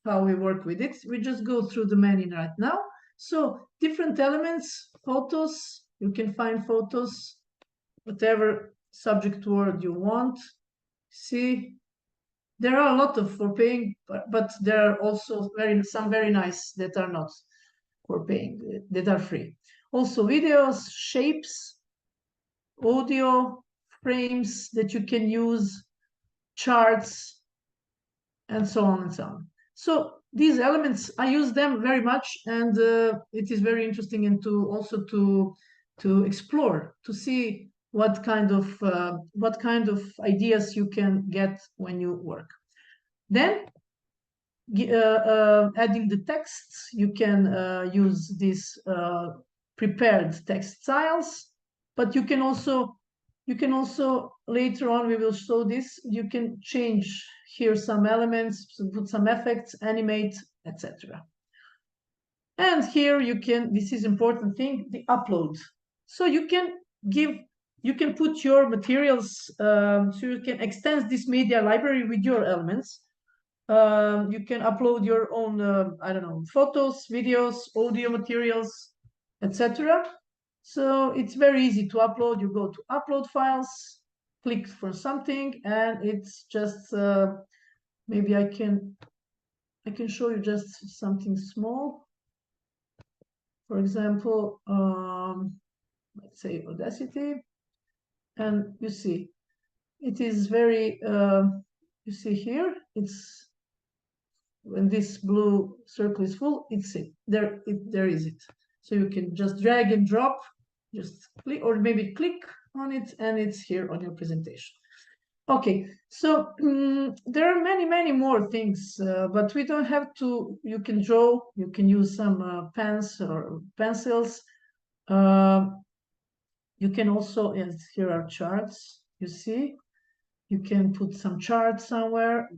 how we work with it. We just go through the menu right now. So different elements, photos, you can find photos, whatever subject word you want. See, there are a lot of for paying, but there are also some very nice that are not for paying, that are free. Also videos, shapes, audio, frames that you can use, charts, and so on and so on. So these elements, I use them very much, and it is very interesting and to explore, to see what kind of ideas you can get when you work. Then adding the texts, you can use these prepared text styles, but you can also later on, we will show this, you can change here some elements, put some effects, animate, etc. And here you can, this is important thing, the upload. So you can put your materials, so you can extend this media library with your elements. You can upload your own, I don't know, photos, videos, audio materials, etc. So it's very easy to upload. You go to upload files, click for something, and it's just maybe I can show you just something small. For example, let's say Audacity, and you see it is very you see here, it's when this blue circle is full, it's it. There is it. So you can just drag and drop, just click, or maybe click on it, and it's here on your presentation. Okay, so there are many more things, but we don't have to. You can draw, you can use some pens or pencils. You can also, yes, here are charts, you see. You can put some charts somewhere.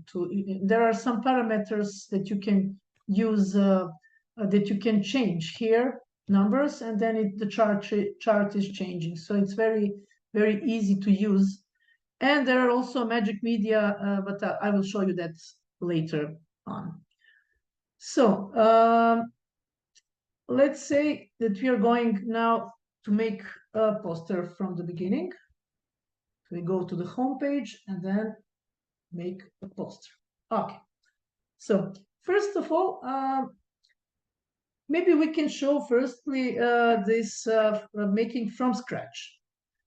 There are some parameters that you can use, that you can change here, numbers, and then the chart is changing. So it's very easy to use. And there are also magic media, but I will show you that later on. So let's say that we are going now to make a poster from the beginning. We go to the home page and then make a poster. Okay, so first of all, maybe we can show firstly this making from scratch.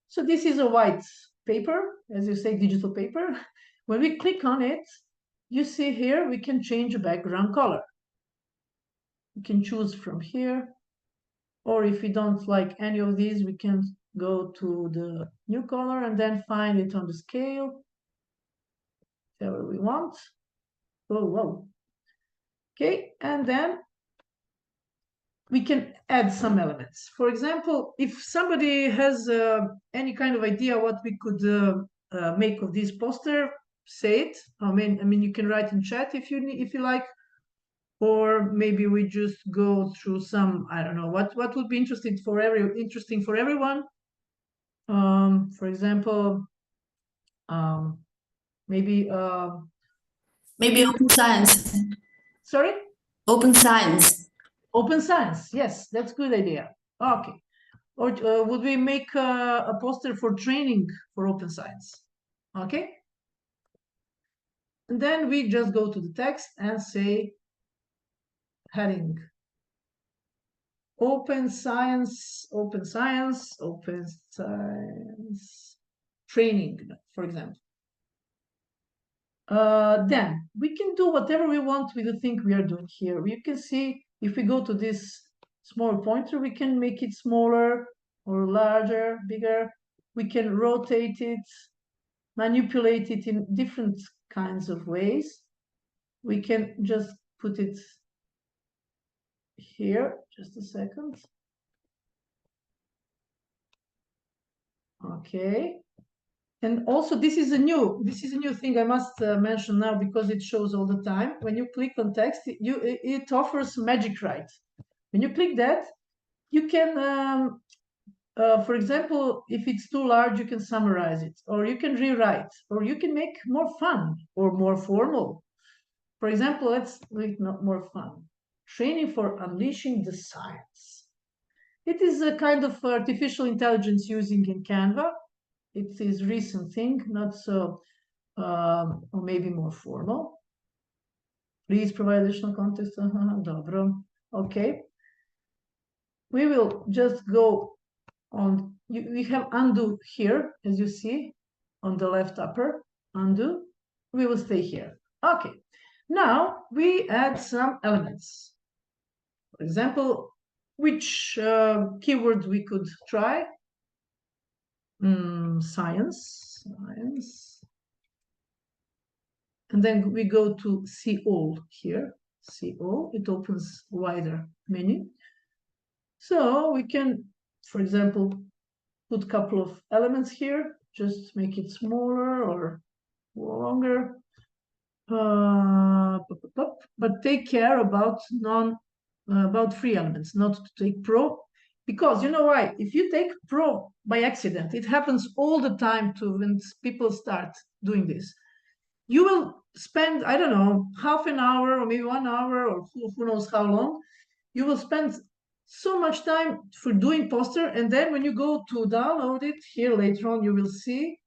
So this is a white paper, as you say, digital paper. When we click on it, you see here, we can change the background color. We can choose from here, or if we don't like any of these, we can go to the new color and then find it on the scale, whatever we want. Oh, whoa. Okay, and then we can add some elements. For example, if somebody has any kind of idea what we could make of this poster, say it. I mean, you can write in chat if you like, or maybe we just go through some. I don't know what would be interesting for everyone. For example, maybe open science. Sorry? Open science. Open science, yes, that's a good idea. Okay. Or would we make a poster for training for open science? Okay. And then we just go to the text and say heading. Open science training, for example. Then we can do whatever we want with the thing we are doing here. You can see if we go to this small pointer, we can make it smaller or larger, bigger. We can rotate it, manipulate it in different kinds of ways. We can just put it here, just a second. Okay. And also this is a new thing I must mention now because it shows all the time. When you click on text, it offers magic write. When you click that, you can, for example, if it's too large, you can summarize it, or you can rewrite, or you can make more fun or more formal. For example, let's make more fun. Training for unleashing the science. It is a kind of artificial intelligence using in Canva. It is recent thing, not so, or maybe more formal. Please provide additional context. Dobro. Okay. We will just go on. We have undo here, as you see, on the left upper. Undo. We will stay here. Okay. Now we add some elements. For example, which keyword we could try? Science. And then we go to see all here. See all. It opens wider menu. So we can, for example, put a couple of elements here. Just make it smaller or longer. But take care about free elements, not to take pro. Because you know why? If you take pro by accident, it happens all the time too when people start doing this. You will spend, I don't know, half an hour or maybe 1 hour or who knows how long. You will spend so much time for doing poster, and then when you go to download it here later on, you will see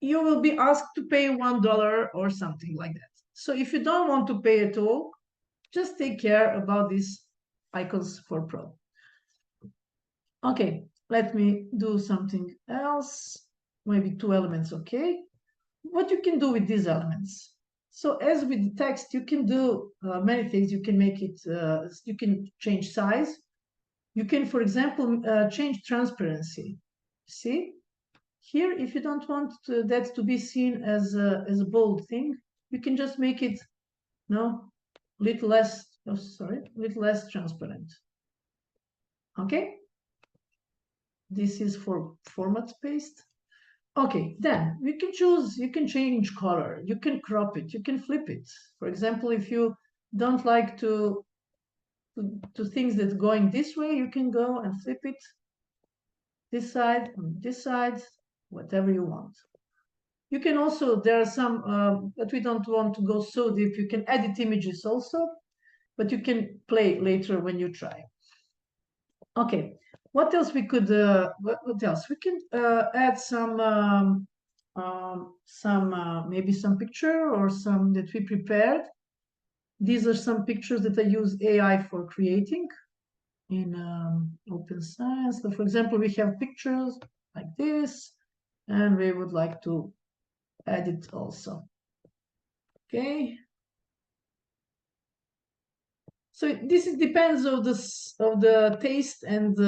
you will be asked to pay $1 or something like that. So if you don't want to pay at all, just take care about these icons for pro. Okay, let me do something else. Maybe 2 elements, okay? What you can do with these elements? So as with the text, you can do many things. You can make it, you can change size. You can, for example, change transparency. See? Here, if you don't want that to be seen as a bold thing, you can just make it, little less, little less transparent. Okay? This is for format paste. Okay, then you can choose, you can change color, you can crop it, you can flip it. For example, if you don't like to things that going this way, you can go and flip it this side, whatever you want. You can also, there are some, but we don't want to go so deep. You can edit images also, but you can play later when you try. Okay, what else we could, what else? We can add maybe some picture or some that we prepared. These are some pictures that I use AI for creating in open science. So for example, we have pictures like this, and we would like to add it also. Okay. So this depends of the taste and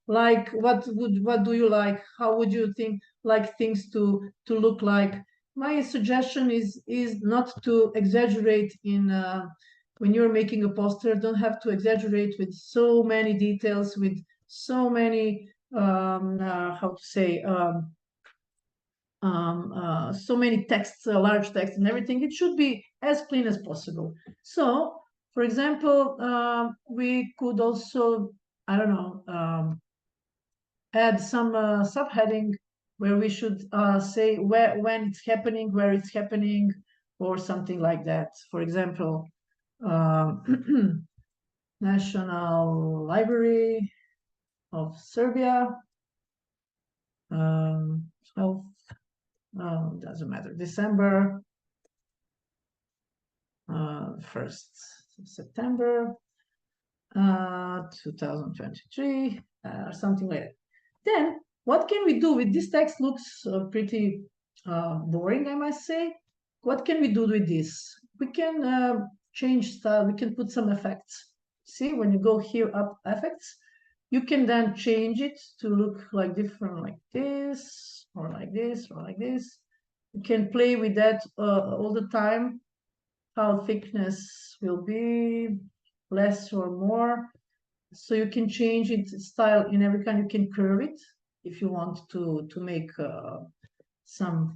like what do you like? How would you like things to look like? My suggestion is not to exaggerate in when you're making a poster. Don't have to exaggerate with so many details, with so many how to say so many texts, large text and everything. It should be as clean as possible. So, for example, we could also, I don't know, add some subheading where we should say when it's happening, where it's happening, or something like that. For example, National Library of Serbia, 12th, doesn't matter, December 1st September 2023, or something like that. Then what can we do with this text? Looks pretty boring, I must say. What can we do with this? We can change style. We can put some effects. See, when you go here up effects, you can then change it to look like different, like this, or like this, or like this. You can play with that all the time. How thickness will be, less or more. So you can change its style in every kind. You can curve it if you want to make some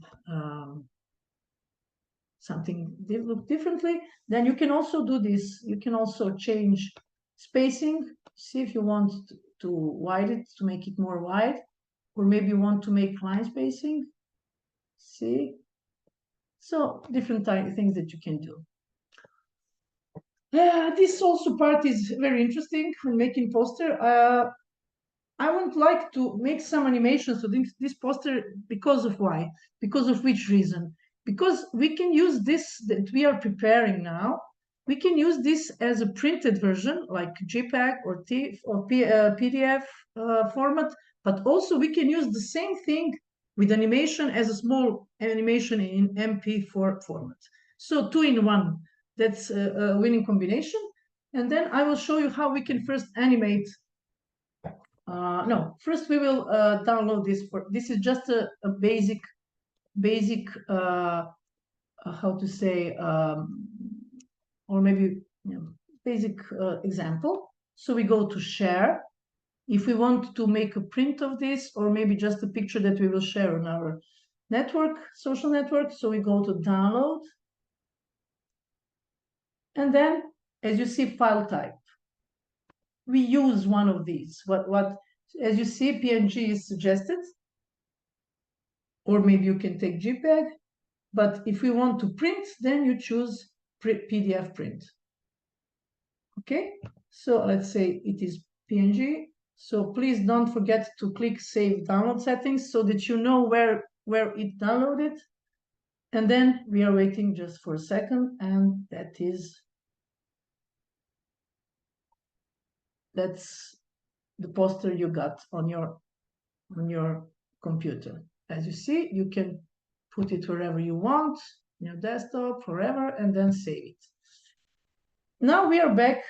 something look differently. Then you can also do this. You can also change spacing. See if you want to widen it, to make it more wide, or maybe you want to make line spacing. See, so different things that you can do. This also part is very interesting when making poster. I would like to make some animations to this poster. Because of why? Because of which reason? Because we can use this that we are preparing now. We can use this as a printed version, like JPEG or PDF format, but also we can use the same thing with animation as a small animation in MP4 format. So 2-in-1. That's a winning combination. And then I will show you how we can first animate. No, first we will download this. This is just a basic, how to say, or maybe basic example. So we go to share. If we want to make a print of this, or maybe just a picture that we will share on our network, social network. So we go to download. And then, as you see, file type. We use one of these. As you see, PNG is suggested, or maybe you can take JPEG. But if we want to print, then you choose PDF print. Okay, so let's say it is PNG. So please don't forget to click Save Download Settings so that you know where it downloaded. And then we are waiting just for a second, and that's the poster you got on your computer. As you see, you can put it wherever you want, in your desktop, forever, and then save it. Now we are back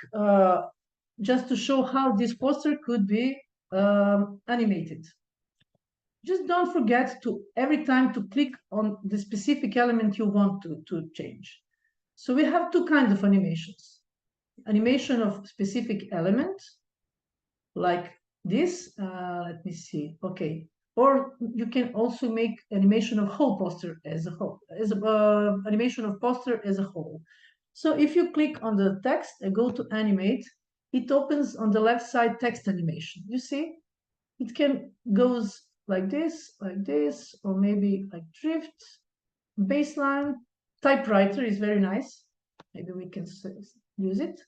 just to show how this poster could be animated. Just don't forget to every time to click on the specific element you want to change. So we have two kinds of animations. Animation of specific element, like this. Let me see. Okay. Or you can also make animation of whole poster as a whole, animation of poster as a whole. So if you click on the text and go to animate, it opens on the left side text animation. You see, it can goes like this, or maybe like drift, baseline. Typewriter is very nice. Maybe we can use it.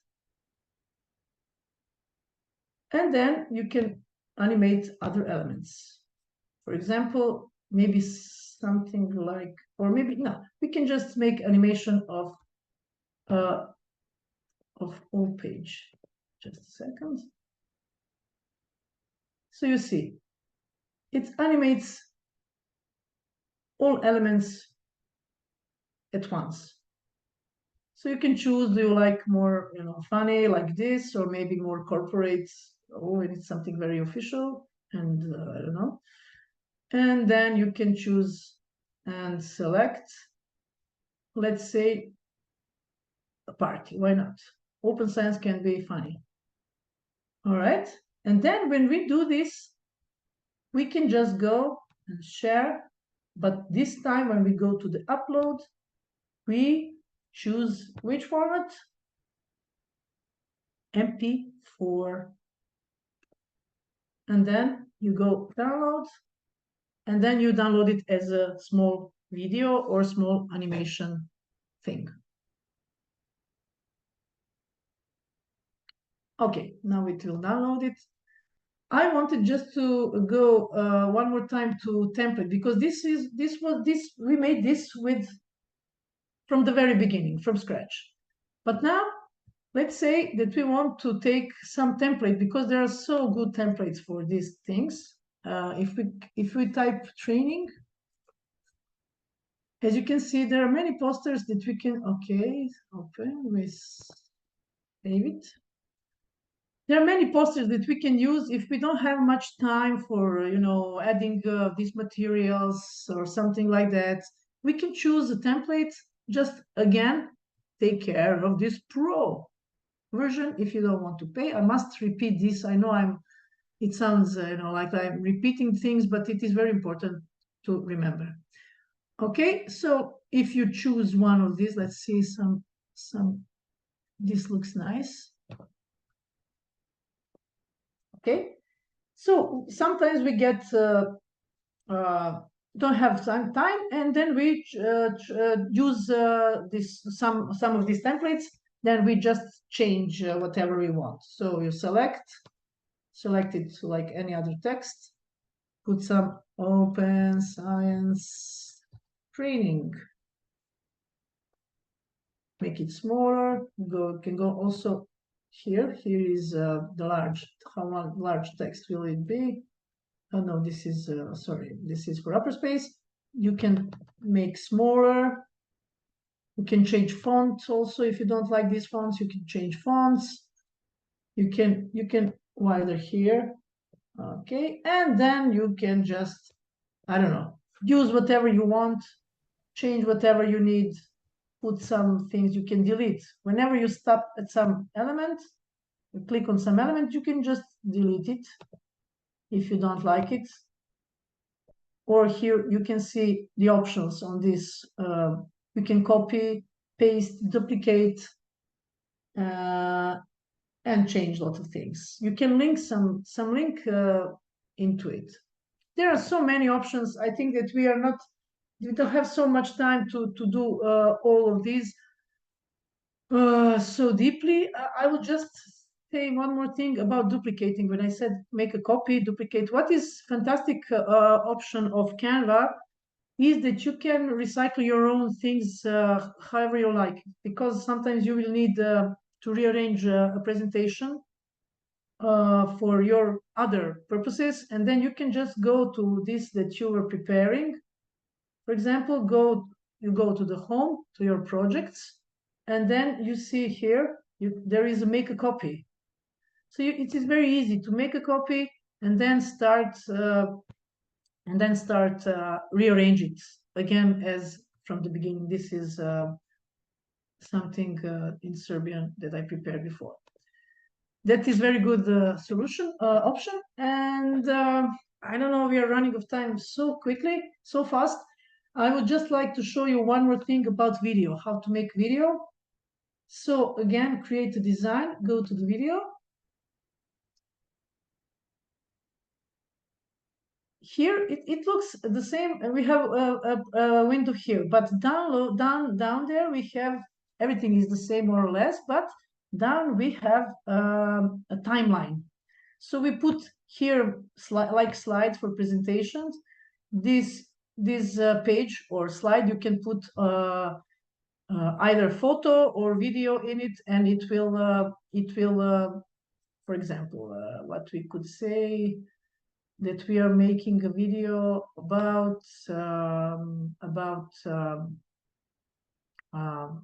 And then you can animate other elements. For example, maybe something like, or maybe no, we can just make animation of all page. Just a second. So you see, it animates all elements at once. So you can choose, do you like more, funny like this, or maybe more corporate, or it's something very official, and I don't know. And then you can choose and select, let's say, a party, why not? Open science can be funny. All right, and then when we do this, we can just go and share, but this time when we go to the upload, we choose which format? MP4. And then you go download, and then you download it as a small video or small animation thing. Okay, now it will download it. I wanted just to go one more time to template, because we made this from the very beginning, from scratch. But now let's say that we want to take some template, because there are so good templates for these things. If we type training, as you can see, there are many posters that we can, okay, open with David. There are many posters that we can use if we don't have much time for, adding these materials or something like that. We can choose a template. Just again, take care of this pro version if you don't want to pay. I must repeat this. I know it sounds like I'm repeating things, but it is very important to remember. Okay, so if you choose one of these, let's see some this looks nice. Okay, so sometimes we get don't have some time, and then we use some of these templates. Then we just change whatever we want. So you select it like any other text, put some open science training, make it smaller. Can go also here. Here is the large. How large text will it be? Oh no, this is sorry. This is for upper space. You can make smaller. You can change font also. If you don't like these fonts, you can change fonts. You can wider here. Okay, and then you can just, I don't know, use whatever you want, change whatever you need, put some things you can delete. Whenever you stop at some element, you click on some element, you can just delete it if you don't like it. Or here you can see the options on this. You can copy, paste, duplicate, and change lots of things. You can link some link into it. There are so many options. I think that we don't have so much time to do all of these so deeply. I will just say one more thing about duplicating. When I said make a copy, duplicate, what is fantastic option of Canva is that you can recycle your own things however you like, because sometimes you will need to rearrange a presentation for your other purposes, and then you can just go to this that you were preparing. For example, you go to the home, to your projects, and then you see here there is a make a copy. So it is very easy to make a copy and then start rearrange it again as from the beginning. This is something in Serbian that I prepared before. That is very good solution option. And I don't know, we are running out of time so quickly, so fast. I would just like to show you one more thing about video, how to make video. So again, create a design, go to the video. Here it looks the same, and we have a window here, but down there we have everything is the same more or less, but down we have a timeline. So we put here like slides for presentations. This page or slide, you can put either photo or video in it, and it will for example, what we could say, that we are making a video about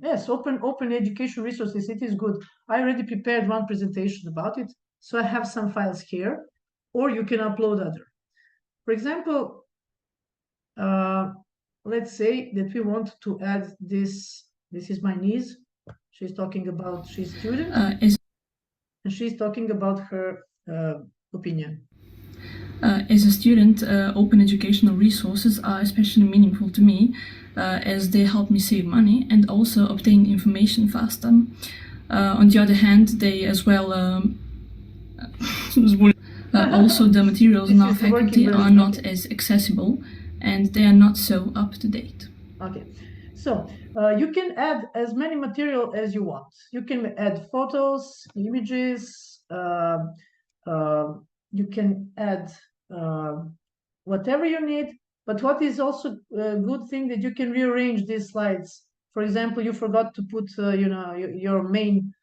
yes, open education resources. It is good. I already prepared one presentation about it, so I have some files here, or you can upload other. For example, let's say that we want to add this. This is my niece. She's talking about she's student, and she's talking about her opinion. As a student, open educational resources are especially meaningful to me as they help me save money and also obtain information faster. On the other hand, they as well also the materials in our faculty are not as accessible and they are not so up to date. Okay, so you can add as many material as you want. You can add photos, images, you can add whatever you need, but what is also a good thing that you can rearrange these slides. For example, you forgot to put you know, your main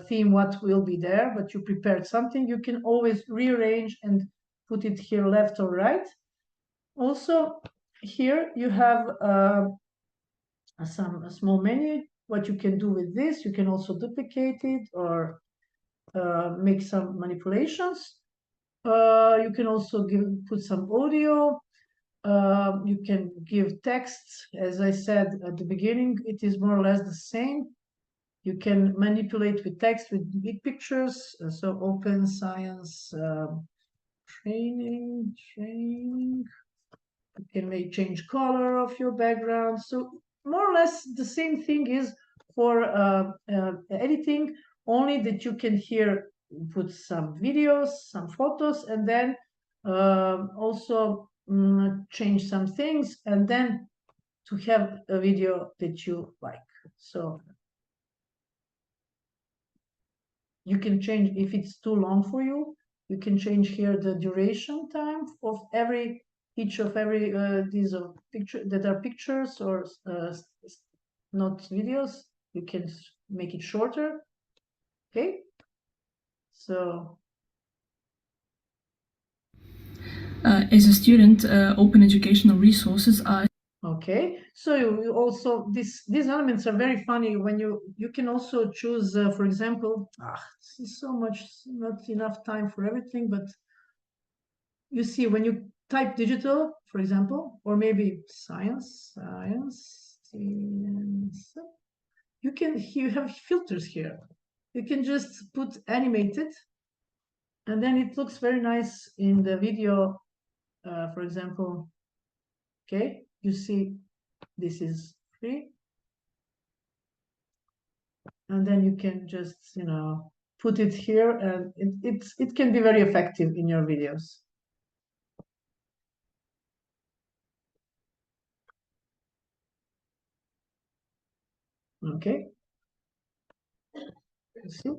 theme, what will be there, but you prepared something, you can always rearrange and put it here left or right. Also, here you have a small menu, what you can do with this. You can also duplicate it or make some manipulations. You can also put some audio. You can give text. As I said at the beginning, it is more or less the same. You can manipulate with text with big pictures. So open science training. You can make change color of your background. So more or less the same thing is for editing, only that you can here put some videos, some photos, and then also change some things, and then to have a video that you like. So you can change, if it's too long for you, you can change here the duration time of each of every these picture that are pictures or not videos. You can make it shorter. Okay, so as a student, open educational resources are okay. So you also these elements are very funny when you can also choose, for example, this is so much, not enough time for everything, but you see when you type digital, for example, or maybe science, you have filters here. You can just put animated, and then it looks very nice in the video. For example, okay, you see this is free, and then you can just put it here, and it can be very effective in your videos. Okay. See?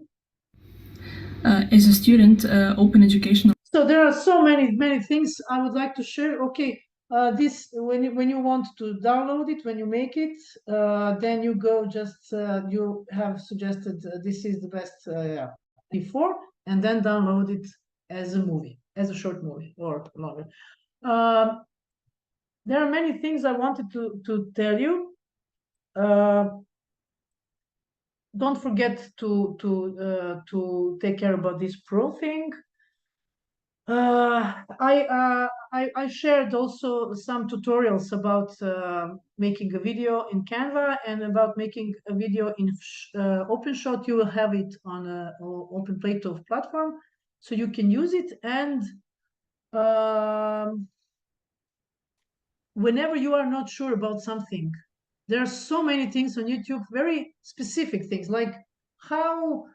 As a student, open educational. So there are so many things I would like to share. Okay, this when you want to download it, when you make it, then you go just you have suggested this is the best before, and then download it as a movie, as a short movie or longer. There are many things I wanted to tell you. Don't forget to take care about this pro thing. I shared also some tutorials about making a video in Canva and about making a video in OpenShot. You will have it on an Open Plato platform, so you can use it. And whenever you are not sure about something, there are so many things on YouTube, very specific things like how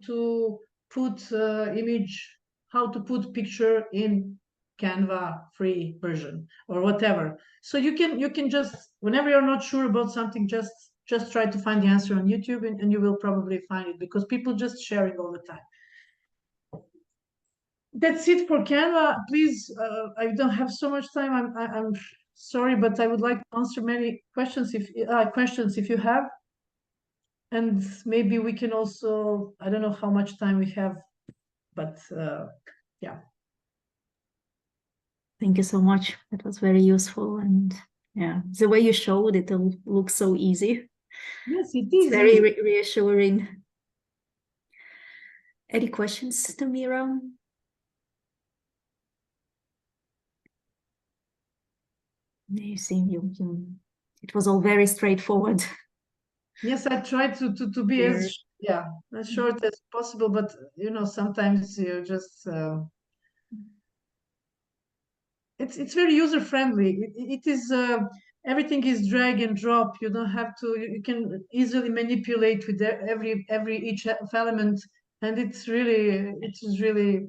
to put image, how to put picture in Canva free version or whatever. So you can just, whenever you're not sure about something, just try to find the answer on YouTube, and you will probably find it, because people just sharing all the time. That's it for Canva. Please, I don't have so much time. I'm sorry, but I would like to answer many questions if you have. And maybe we can also, I don't know how much time we have, but yeah. Thank you so much. That was very useful, and yeah, the way you showed it looks so easy. Yes, it It's is. very reassuring. Any questions to Mira? You seem it was all very straightforward. Yes, I tried to be as short as possible, but you know, sometimes you just it's very user friendly. It is everything is drag and drop. You don't have to. You can easily manipulate with each element, and it's really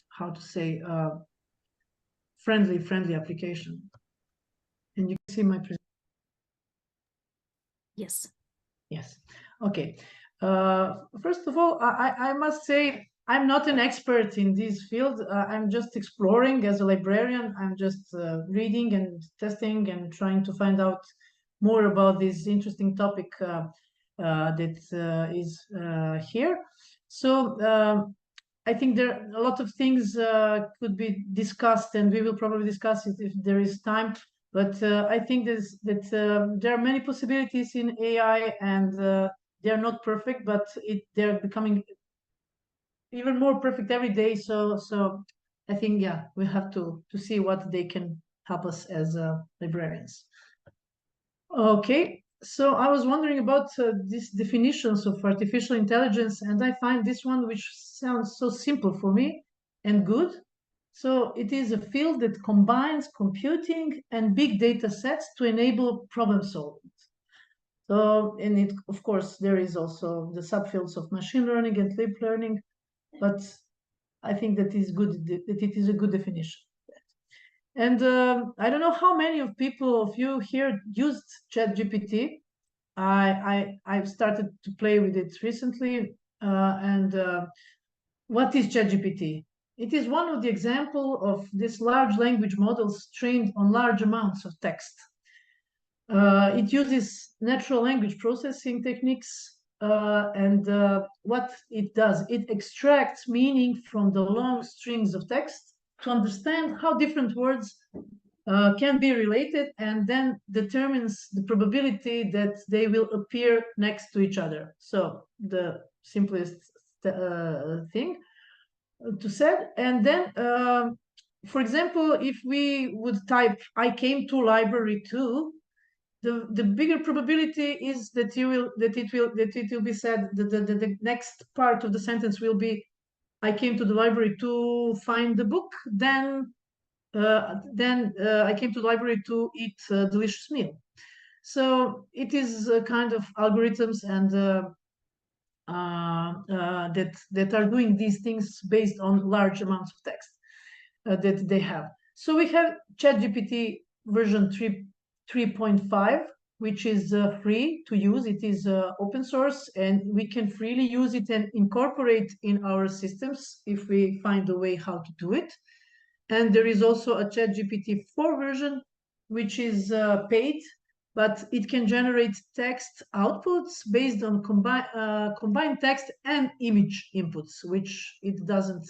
how to say friendly application. And you can see my presentation. Yes. Yes. Okay. First of all, I must say I'm not an expert in this field. I'm just exploring as a librarian. I'm just reading and testing and trying to find out more about this interesting topic that is here. So I think there a lot of things could be discussed, and we will probably discuss it if there is time. But I think there are many possibilities in AI, and they're not perfect, but they're becoming even more perfect every day. So I think we have to see what they can help us as librarians. Okay, so I was wondering about these definitions of artificial intelligence, and I find this one which sounds so simple for me and good. So it is a field that combines computing and big data sets to enable problem solving. So, and it, of course, there is also the subfields of machine learning and deep learning, but I think that is good, that it is a good definition. And I don't know how many of you here used ChatGPT. I've started to play with it recently, and what is ChatGPT? It is one of the example of these large language models trained on large amounts of text. It uses natural language processing techniques, and what it does, it extracts meaning from the long strings of text to understand how different words can be related, and then determines the probability that they will appear next to each other. So the simplest thing to say. And then, for example, if we would type "I came to library too," the bigger probability is that it will be said that the next part of the sentence will be "I came to the library to find the book," then I came to the library to eat a delicious meal. So it is a kind of algorithms and that are doing these things based on large amounts of text that they have. So we have ChatGPT version 3.5, which is free to use. It is open source, and we can freely use it and incorporate in our systems if we find a way how to do it. And there is also a ChatGPT 4 version, which is paid, but it can generate text outputs based on combined text and image inputs, which it doesn't.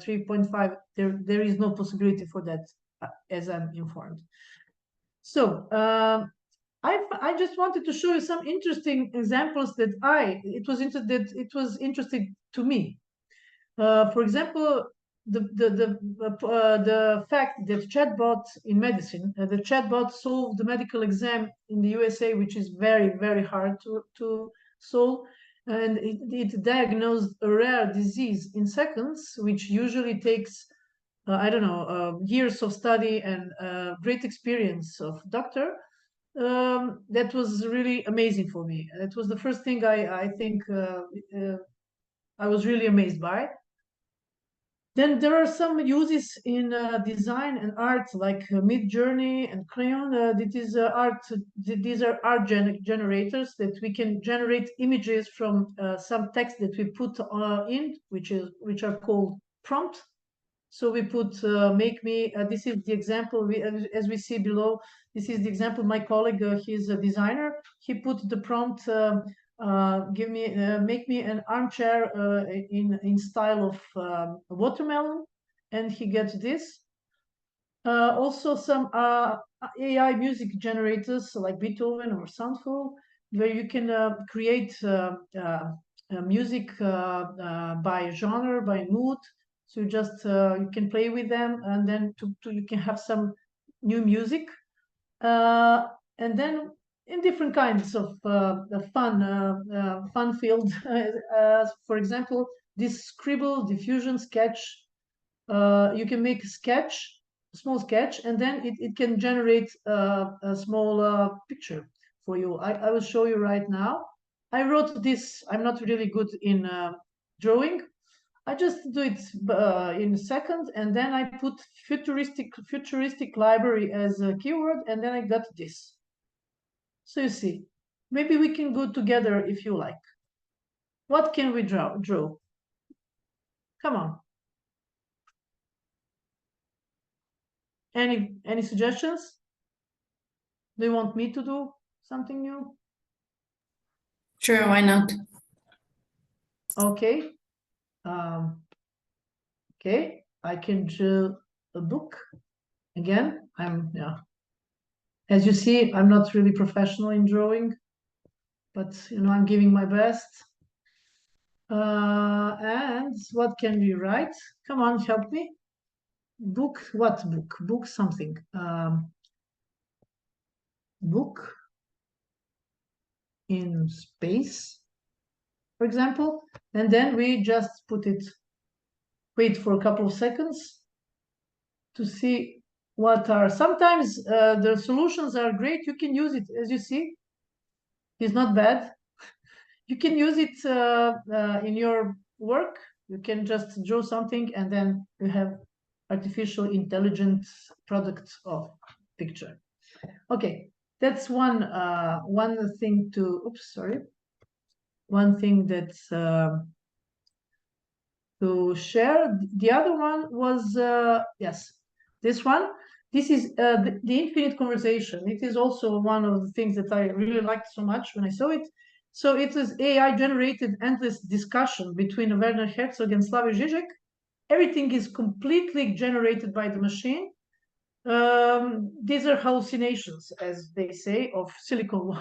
3.5, there is no possibility for that, as I'm informed. So I just wanted to show you some interesting examples that it was interesting to me. For example, the fact that chatbot in medicine, the chatbot solved the medical exam in the USA, which is very, very hard to solve. And it diagnosed a rare disease in seconds, which usually takes, I don't know, years of study and great experience of doctor. That was really amazing for me. It was the first thing I think I was really amazed by. Then there are some uses in design and art, like Midjourney and Crayon. These are art generators that we can generate images from some text that we put in, which are called prompt. So we put make me. This is the example. As we see below, this is the example. My colleague, he's a designer. He put the prompt. Make me an armchair in style of watermelon, and he gets this. Also some AI music generators like Beethoven or Soundful, where you can create music by genre, by mood. So you just you can play with them, and then you can have some new music, and then in different kinds of fun field. For example, this Scribble diffusion sketch. You can make a small sketch, and then it can generate a small picture for you. I will show you right now. I wrote this. I'm not really good in drawing. I just do it in a second, and then I put futuristic library as a keyword, and then I got this. So you see, maybe we can go together if you like. What can we draw? Come on. Any suggestions? Do you want me to do something new? Sure, why not? Okay. Okay, I can draw a book. Again, as you see, I'm not really professional in drawing, but I'm giving my best. And what can we write? Come on, help me. Book, what book? Book something. Book in space, for example. And then we just wait for a couple of seconds to see what are. Sometimes the solutions are great. You can use it, as you see. It's not bad. You can use it in your work. You can just draw something, and then you have artificial intelligence product of picture. Okay, that's one thing to. Oops, sorry. One thing that's to share. The other one was yes, this one. This is the infinite conversation. It is also one of the things that I really liked so much when I saw it. So it is AI-generated endless discussion between Werner Herzog and Slavoj Žižek. Everything is completely generated by the machine. These are hallucinations, as they say, of silicon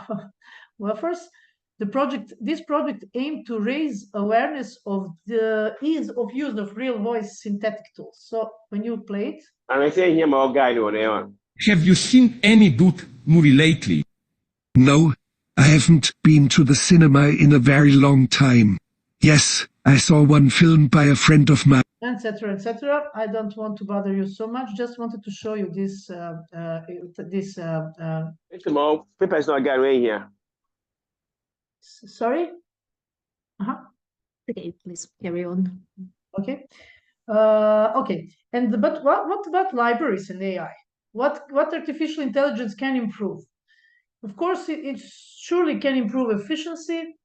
wafers. This project aimed to raise awareness of the ease of use of real voice synthetic tools. So when you play it, have you seen any good movie lately? No, I haven't been to the cinema in a very long time. Yes, I saw one film by a friend of mine. etc., etc. I don't want to bother you so much. Just wanted to show you this. Paper is not got right here. Sorry. Okay, please carry on. Okay. Okay. But what about libraries and AI? What artificial intelligence can improve? Of course, it surely can improve efficiency,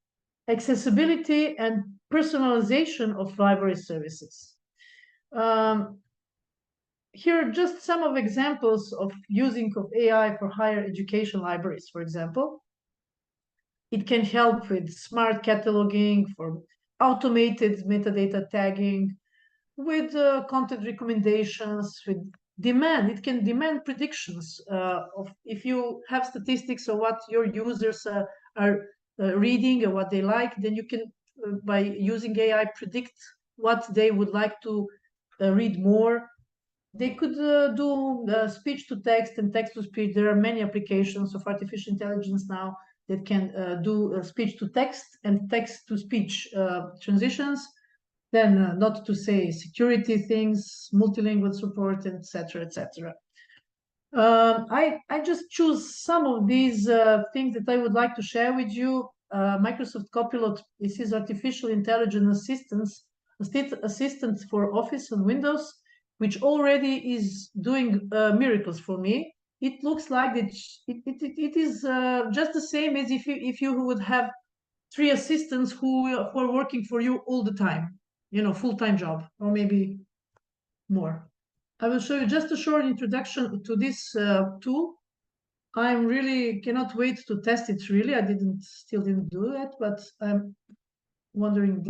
accessibility, and personalization of library services. Here are just some of examples of using of AI for higher education libraries, for example. It can help with smart cataloging, for automated metadata tagging, with content recommendations, with demand. It can demand predictions of if you have statistics of what your users are reading or what they like, then you can, by using AI, predict what they would like to read more. They could do speech to text and text to speech. There are many applications of artificial intelligence now that can do speech to text and text to speech transitions. Then not to say security things, multilingual support, etc., etc. I just choose some of these things that I would like to share with you. Microsoft Copilot, this is artificial intelligence assistant for Office and Windows, which already is doing miracles for me. It looks like it is just the same as if you would have 3 assistants who are working for you all the time, full-time job, or maybe more. I will show you just a short introduction to this tool. I really cannot wait to test it. Really, I still didn't do that, but I'm wondering.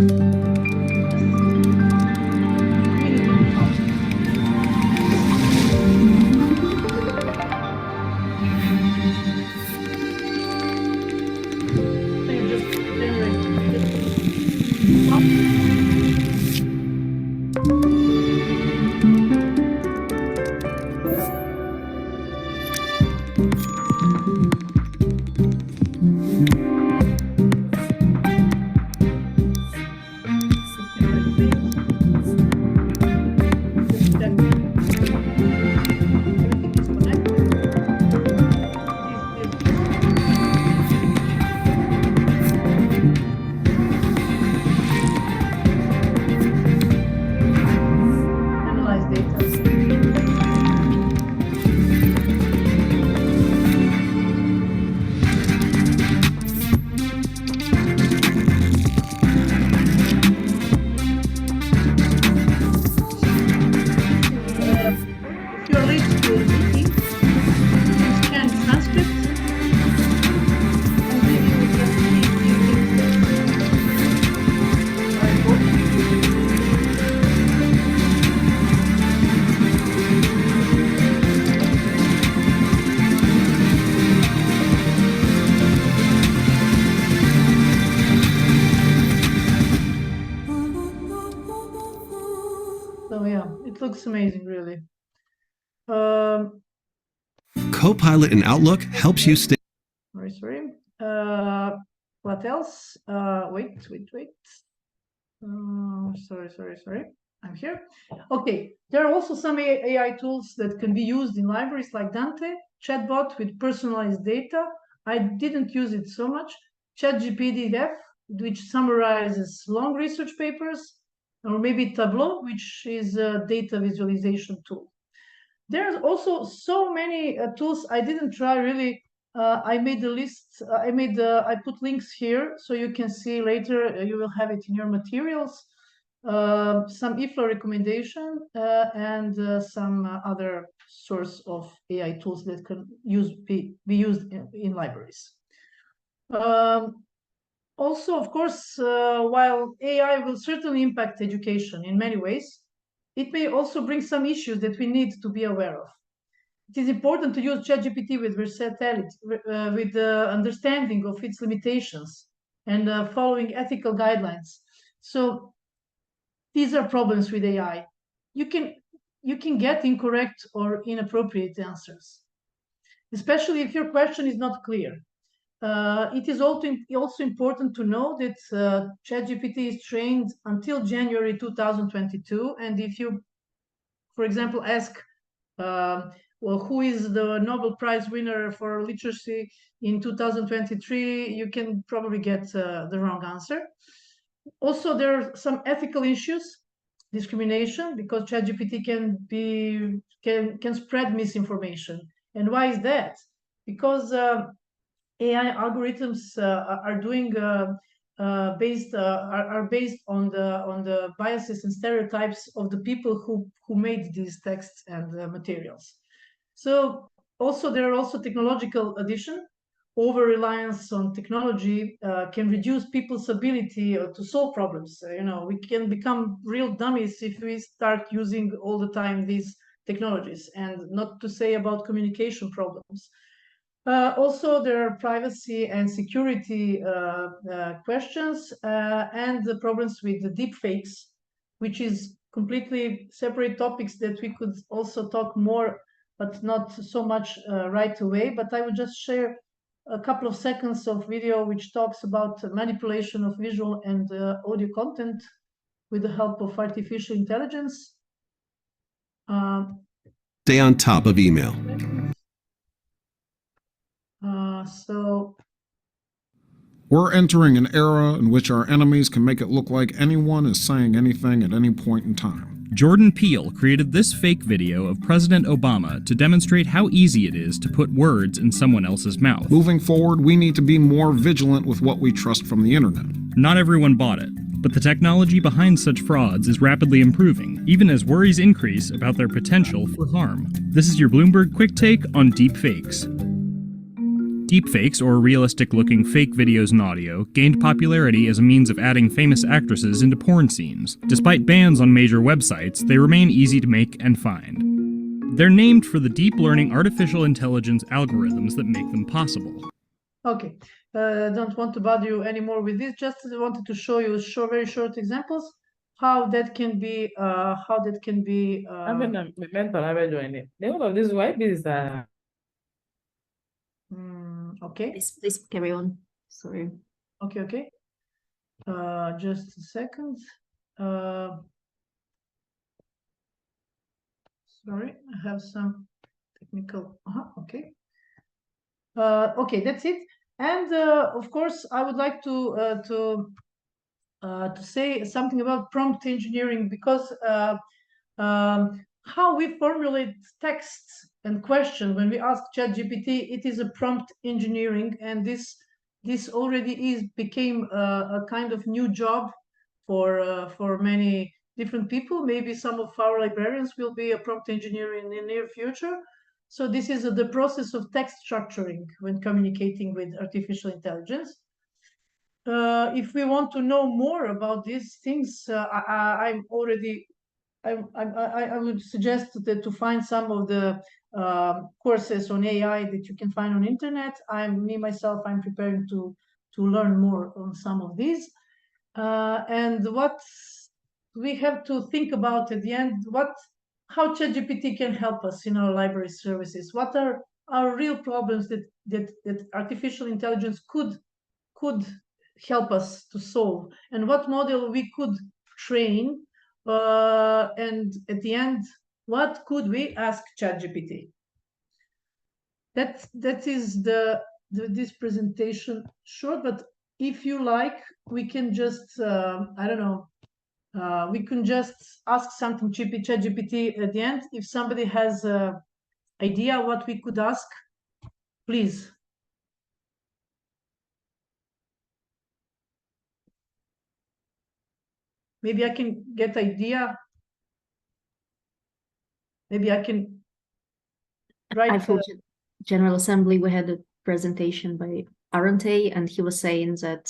looks amazing, really. Copilot in Outlook helps you stay. Sorry. What else? Wait. Sorry. I'm here. Okay, there are also some AI tools that can be used in libraries like Dante, chatbot with personalized data. I didn't use it so much. ChatGPT, which summarizes long research papers, or maybe Tableau, which is a data visualization tool. There's also so many tools I didn't try really. I made the list. I put links here so you can see later. You will have it in your materials. Some EIFL recommendation and some other source of AI tools that can be used in libraries. Also, of course, while AI will certainly impact education in many ways, it may also bring some issues that we need to be aware of. It is important to use ChatGPT with versatility, with the understanding of its limitations and following ethical guidelines. So these are problems with AI. You can get incorrect or inappropriate answers, especially if your question is not clear. It is also important to know that ChatGPT is trained until January 2022, and if you, for example, ask, well, who is the Nobel Prize winner for literacy in 2023, you can probably get the wrong answer. Also, there are some ethical issues, discrimination, because ChatGPT can spread misinformation. And why is that? Because AI algorithms are based on the biases and stereotypes of the people who made these texts and materials. So also there are also technological addition. Over reliance on technology can reduce people's ability to solve problems. We can become real dummies if we start using all the time these technologies, and not to say about communication problems. Also, there are privacy and security questions and the problems with the deep fakes, which is completely separate topics that we could also talk more, but not so much right away. But I would just share a couple of seconds of video which talks about manipulation of visual and audio content with the help of artificial intelligence. Stay on top of email. We're entering an era in which our enemies can make it look like anyone is saying anything at any point in time. Jordan Peele created this fake video of President Obama to demonstrate how easy it is to put words in someone else's mouth. Moving forward, we need to be more vigilant with what we trust from the internet. Not everyone bought it, but the technology behind such frauds is rapidly improving, even as worries increase about their potential for harm. This is your Bloomberg Quick Take on deepfakes. Deepfakes, or realistic-looking fake videos and audio, gained popularity as a means of adding famous actresses into porn scenes. Despite bans on major websites, they remain easy to make and find. They're named for the deep learning artificial intelligence algorithms that make them possible. Okay, don't want to bother you anymore with this. Just wanted to show you very short examples how that can be. The name of this web is Okay. Please carry on. Sorry. Okay. Just a second. Sorry, I have some technical. Okay. Okay, that's it. And of course, I would like to say something about prompt engineering, because how we formulate texts and question when we ask ChatGPT, it is a prompt engineering, and this already became a kind of new job for many different people. Maybe some of our librarians will be a prompt engineer in the near future. So this is the process of text structuring when communicating with artificial intelligence. If we want to know more about these things, I would suggest that to find some of the courses on AI that you can find on internet. I'm preparing to learn more on some of these. And what we have to think about at the end, how ChatGPT can help us in our library services. What are our real problems that artificial intelligence could help us to solve, and what model we could train, and at the end, what could we ask ChatGPT? That is this presentation short, but if you like, we can just I don't know, we can just ask something ChatGPT at the end. If somebody has an idea what we could ask, please. Maybe I can get idea. Maybe I can write. I thought General Assembly, we had a presentation by Arante, and he was saying that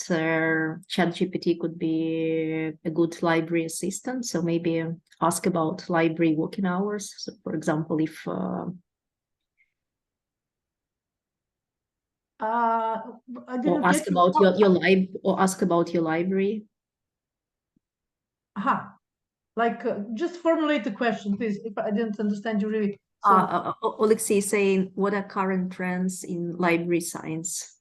ChatGPT could be a good library assistant. So maybe ask about library working hours. So for example, if or ask about your library. Aha, like just formulate the question, please. If I didn't understand you really. So. Alexei is saying, what are current trends in library science?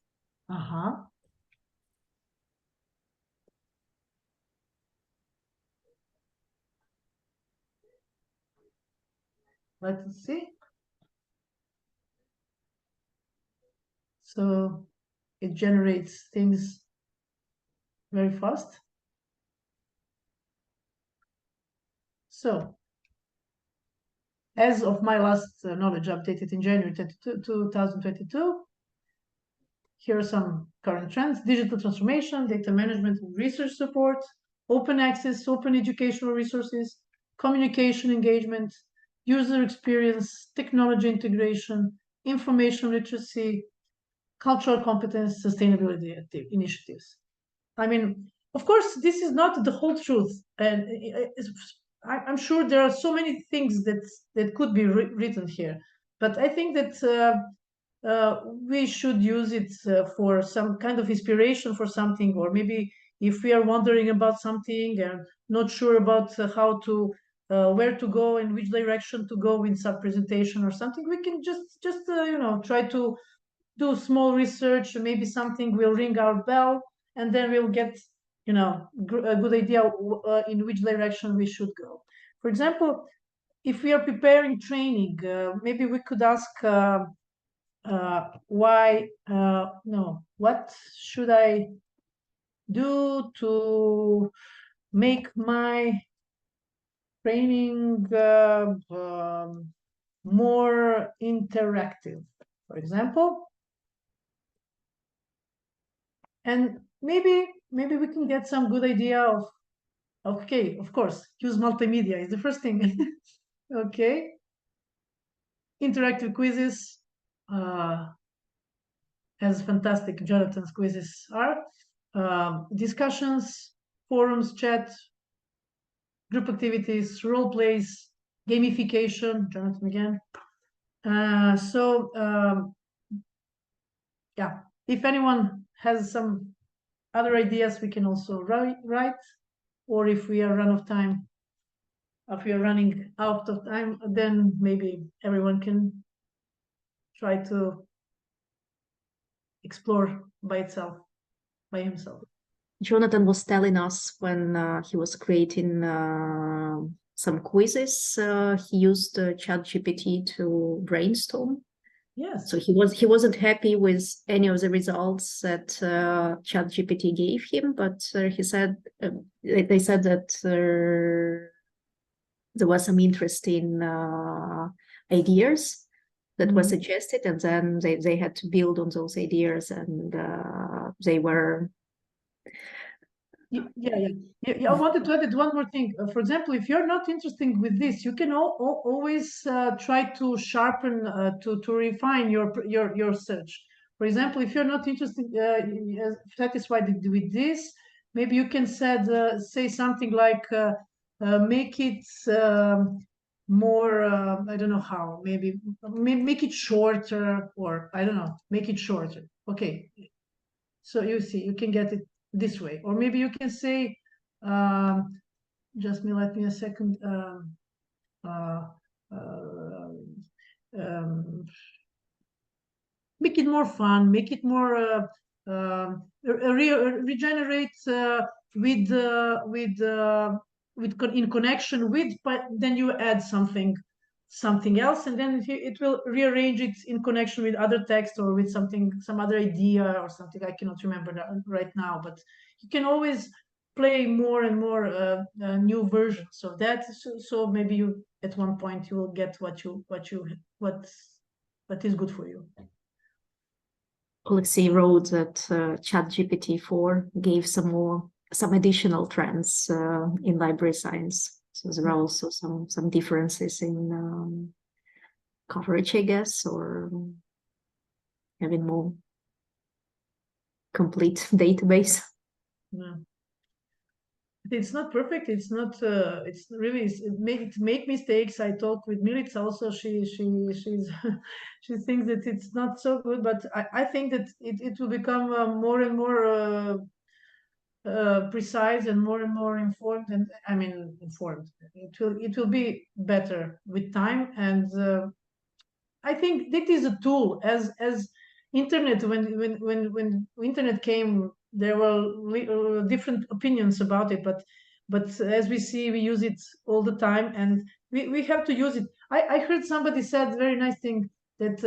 Let's see. So it generates things very fast. So as of my last knowledge updated in January 2022, here are some current trends: digital transformation, data management and research support, open access, open educational resources, communication engagement, user experience, technology integration, information literacy, cultural competence, sustainability initiatives. I mean, of course, this is not the whole truth, and I'm sure there are so many things that could be written here, but I think that we should use it for some kind of inspiration for something, or maybe if we are wondering about something and not sure about how to where to go and which direction to go in some presentation or something, we can just you know, try to do small research. Maybe something will ring our bell, and then we'll get, you know, a good idea in which direction we should go. For example, if we are preparing training, maybe we could ask what should I do to make my training more interactive, for example. And maybe we can get some good idea of, okay, of course, use multimedia is the first thing. Okay. Interactive quizzes, as fantastic Jonathan's quizzes are. Discussions, forums, chat, group activities, role plays, gamification, Jonathan again. Yeah, if anyone has some other ideas, we can also write, or if we are running out of time, then maybe everyone can try to explore by himself. Jonathan was telling us when he was creating some quizzes, he used ChatGPT to brainstorm. Yes. So he wasn't happy with any of the results that ChatGPT gave him, but he said they said that there was some interesting ideas that were suggested, and then they had to build on those ideas, and they were. Yeah. I wanted to add one more thing. For example, if you're not interested with this, you can always try to sharpen, to refine your search. For example, if you're not interested, satisfied with this, maybe you can say something like, make it more, I don't know how, maybe make it shorter, or I don't know, make it shorter. Okay. So you see, you can get it this way, or maybe you can say, let me a second. make it more fun, make it more regenerate in connection with, but then you add something else, and then it will rearrange it in connection with other text or with some other idea or something. I cannot remember that right now, but you can always play more and more new versions of that. So maybe you at one point you will get what is good for you. Alexei wrote that ChatGPT 4 gave some additional trends in library science. So there are also some differences in coverage, I guess, or having more complete database. Yeah. It's not perfect. It's not. It's really. It make mistakes. I talked with Milica also. She's she thinks that it's not so good. But I think that it will become more and more precise and more informed. And I mean informed. It will be better with time. And I think that is a tool. As internet, when internet came, there were different opinions about it, but as we see, we use it all the time, and we have to use it. I heard somebody said very nice thing, that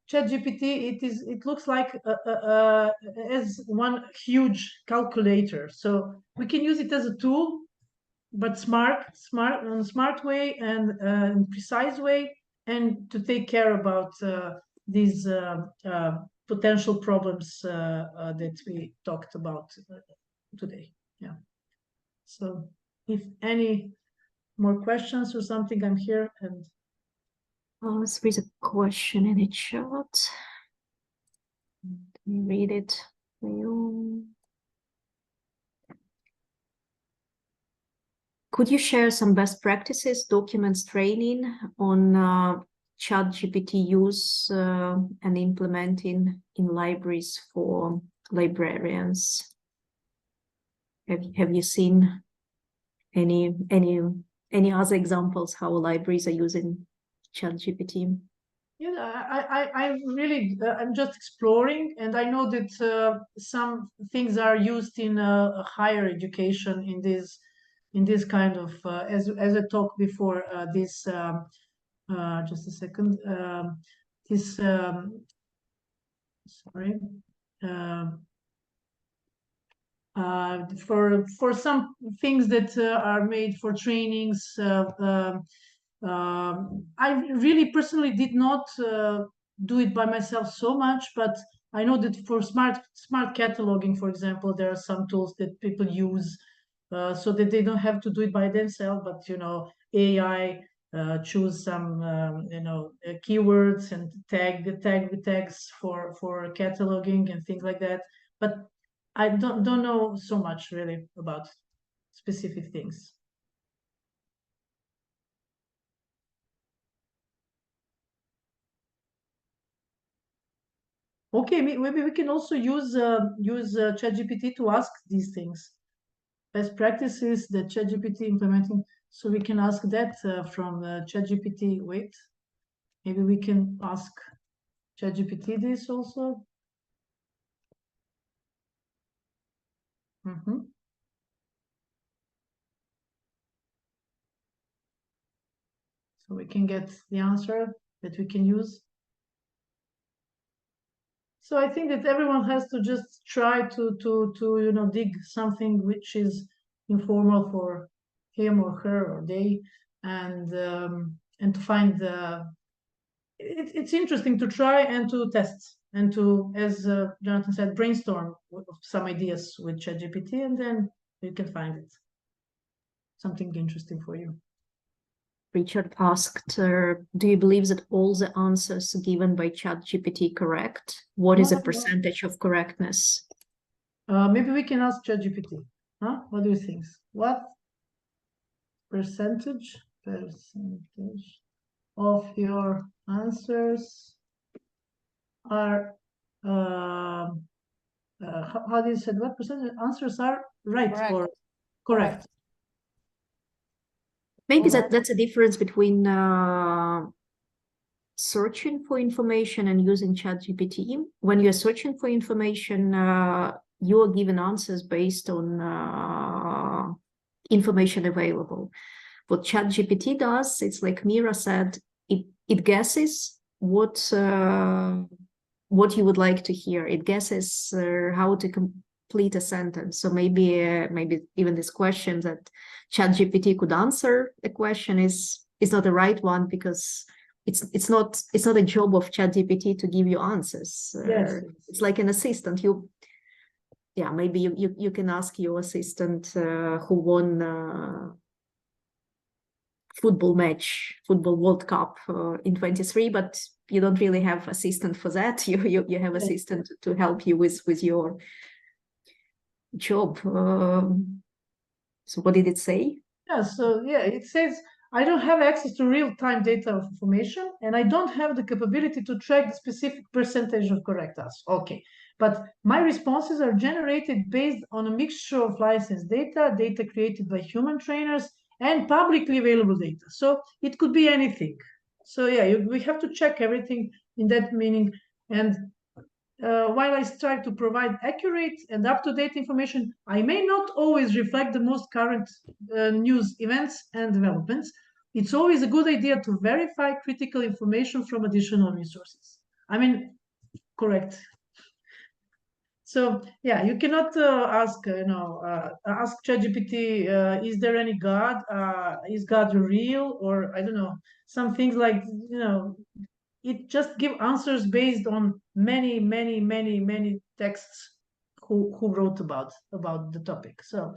ChatGPT, it looks like as one huge calculator. So we can use it as a tool, but smart in a smart way and in precise way, and to take care about these potential problems that we talked about today. Yeah. So if any more questions or something, I'm here. And let's read a question in the chat. Let me read it for you. Could you share some best practices, documents, training on ChatGPT use and implementing in libraries for librarians? Have you seen any other examples how libraries are using ChatGPT? Yeah, I really, I'm just exploring, and I know that some things are used in higher education in this kind of, as I talked before, this, just a second, this, sorry, for some things that are made for trainings. I really personally did not do it by myself so much, but I know that for smart cataloging, for example, there are some tools that people use so that they don't have to do it by themselves, but AI choose some keywords and tag the tags for cataloging and things like that. But I don't know so much really about specific things. Okay, maybe we can also use ChatGPT to ask these things. Best practices that ChatGPT implementing, so we can ask that from ChatGPT. Wait, maybe we can ask ChatGPT this also. So we can get the answer that we can use. So I think that everyone has to just try to dig something which is informal for him or her or they, and to find it's interesting to try and to test and to, as Jonathan said, brainstorm some ideas with ChatGPT, and then you can find it something interesting for you. Richard asked, do you believe that all the answers given by ChatGPT correct? What is the percentage of correctness? Maybe we can ask ChatGPT. Huh? What do you think? What percentage of your answers are how do you say, what percentage answers are right or correct? Maybe that's a difference between searching for information and using ChatGPT. When you're searching for information, you are given answers based on information available. What ChatGPT does, it's like Mira said, it guesses what you would like to hear. It guesses how to complete a sentence. So maybe even this question that ChatGPT could answer a question is not the right one, because it's not a job of ChatGPT to give you answers. Yes. It's like an assistant. Maybe you can ask your assistant who won football World Cup in 23, but you don't really have assistant for that. You have assistant to help you with your job. So what did it say? It says, I don't have access to real-time data of information, and I don't have the capability to track the specific percentage of correct answers. Okay, but my responses are generated based on a mixture of licensed data created by human trainers, and publicly available data. So it could be anything. So we have to check everything in that meaning. And while I strive to provide accurate and up-to-date information, I may not always reflect the most current news events and developments. It's always a good idea to verify critical information from additional resources. I mean, correct. So you cannot ask ChatGPT, is there any God? Is God real? Or I don't know, some things like, it just give answers based on many texts who wrote about the topic. So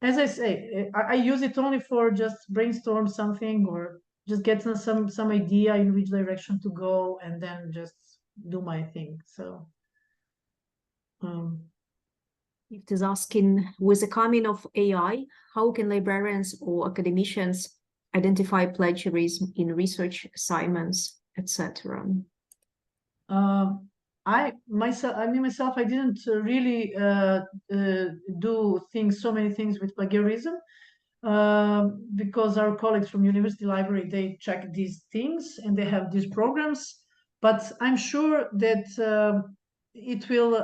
as I say, I use it only for just brainstorm something or just get some idea in which direction to go, and then just do my thing. So it is asking, with the coming of AI, how can librarians or academicians identify plagiarism in research assignments, etc.? I didn't really do so many things with plagiarism, because our colleagues from University Library, they check these things and they have these programs. But I'm sure that it will.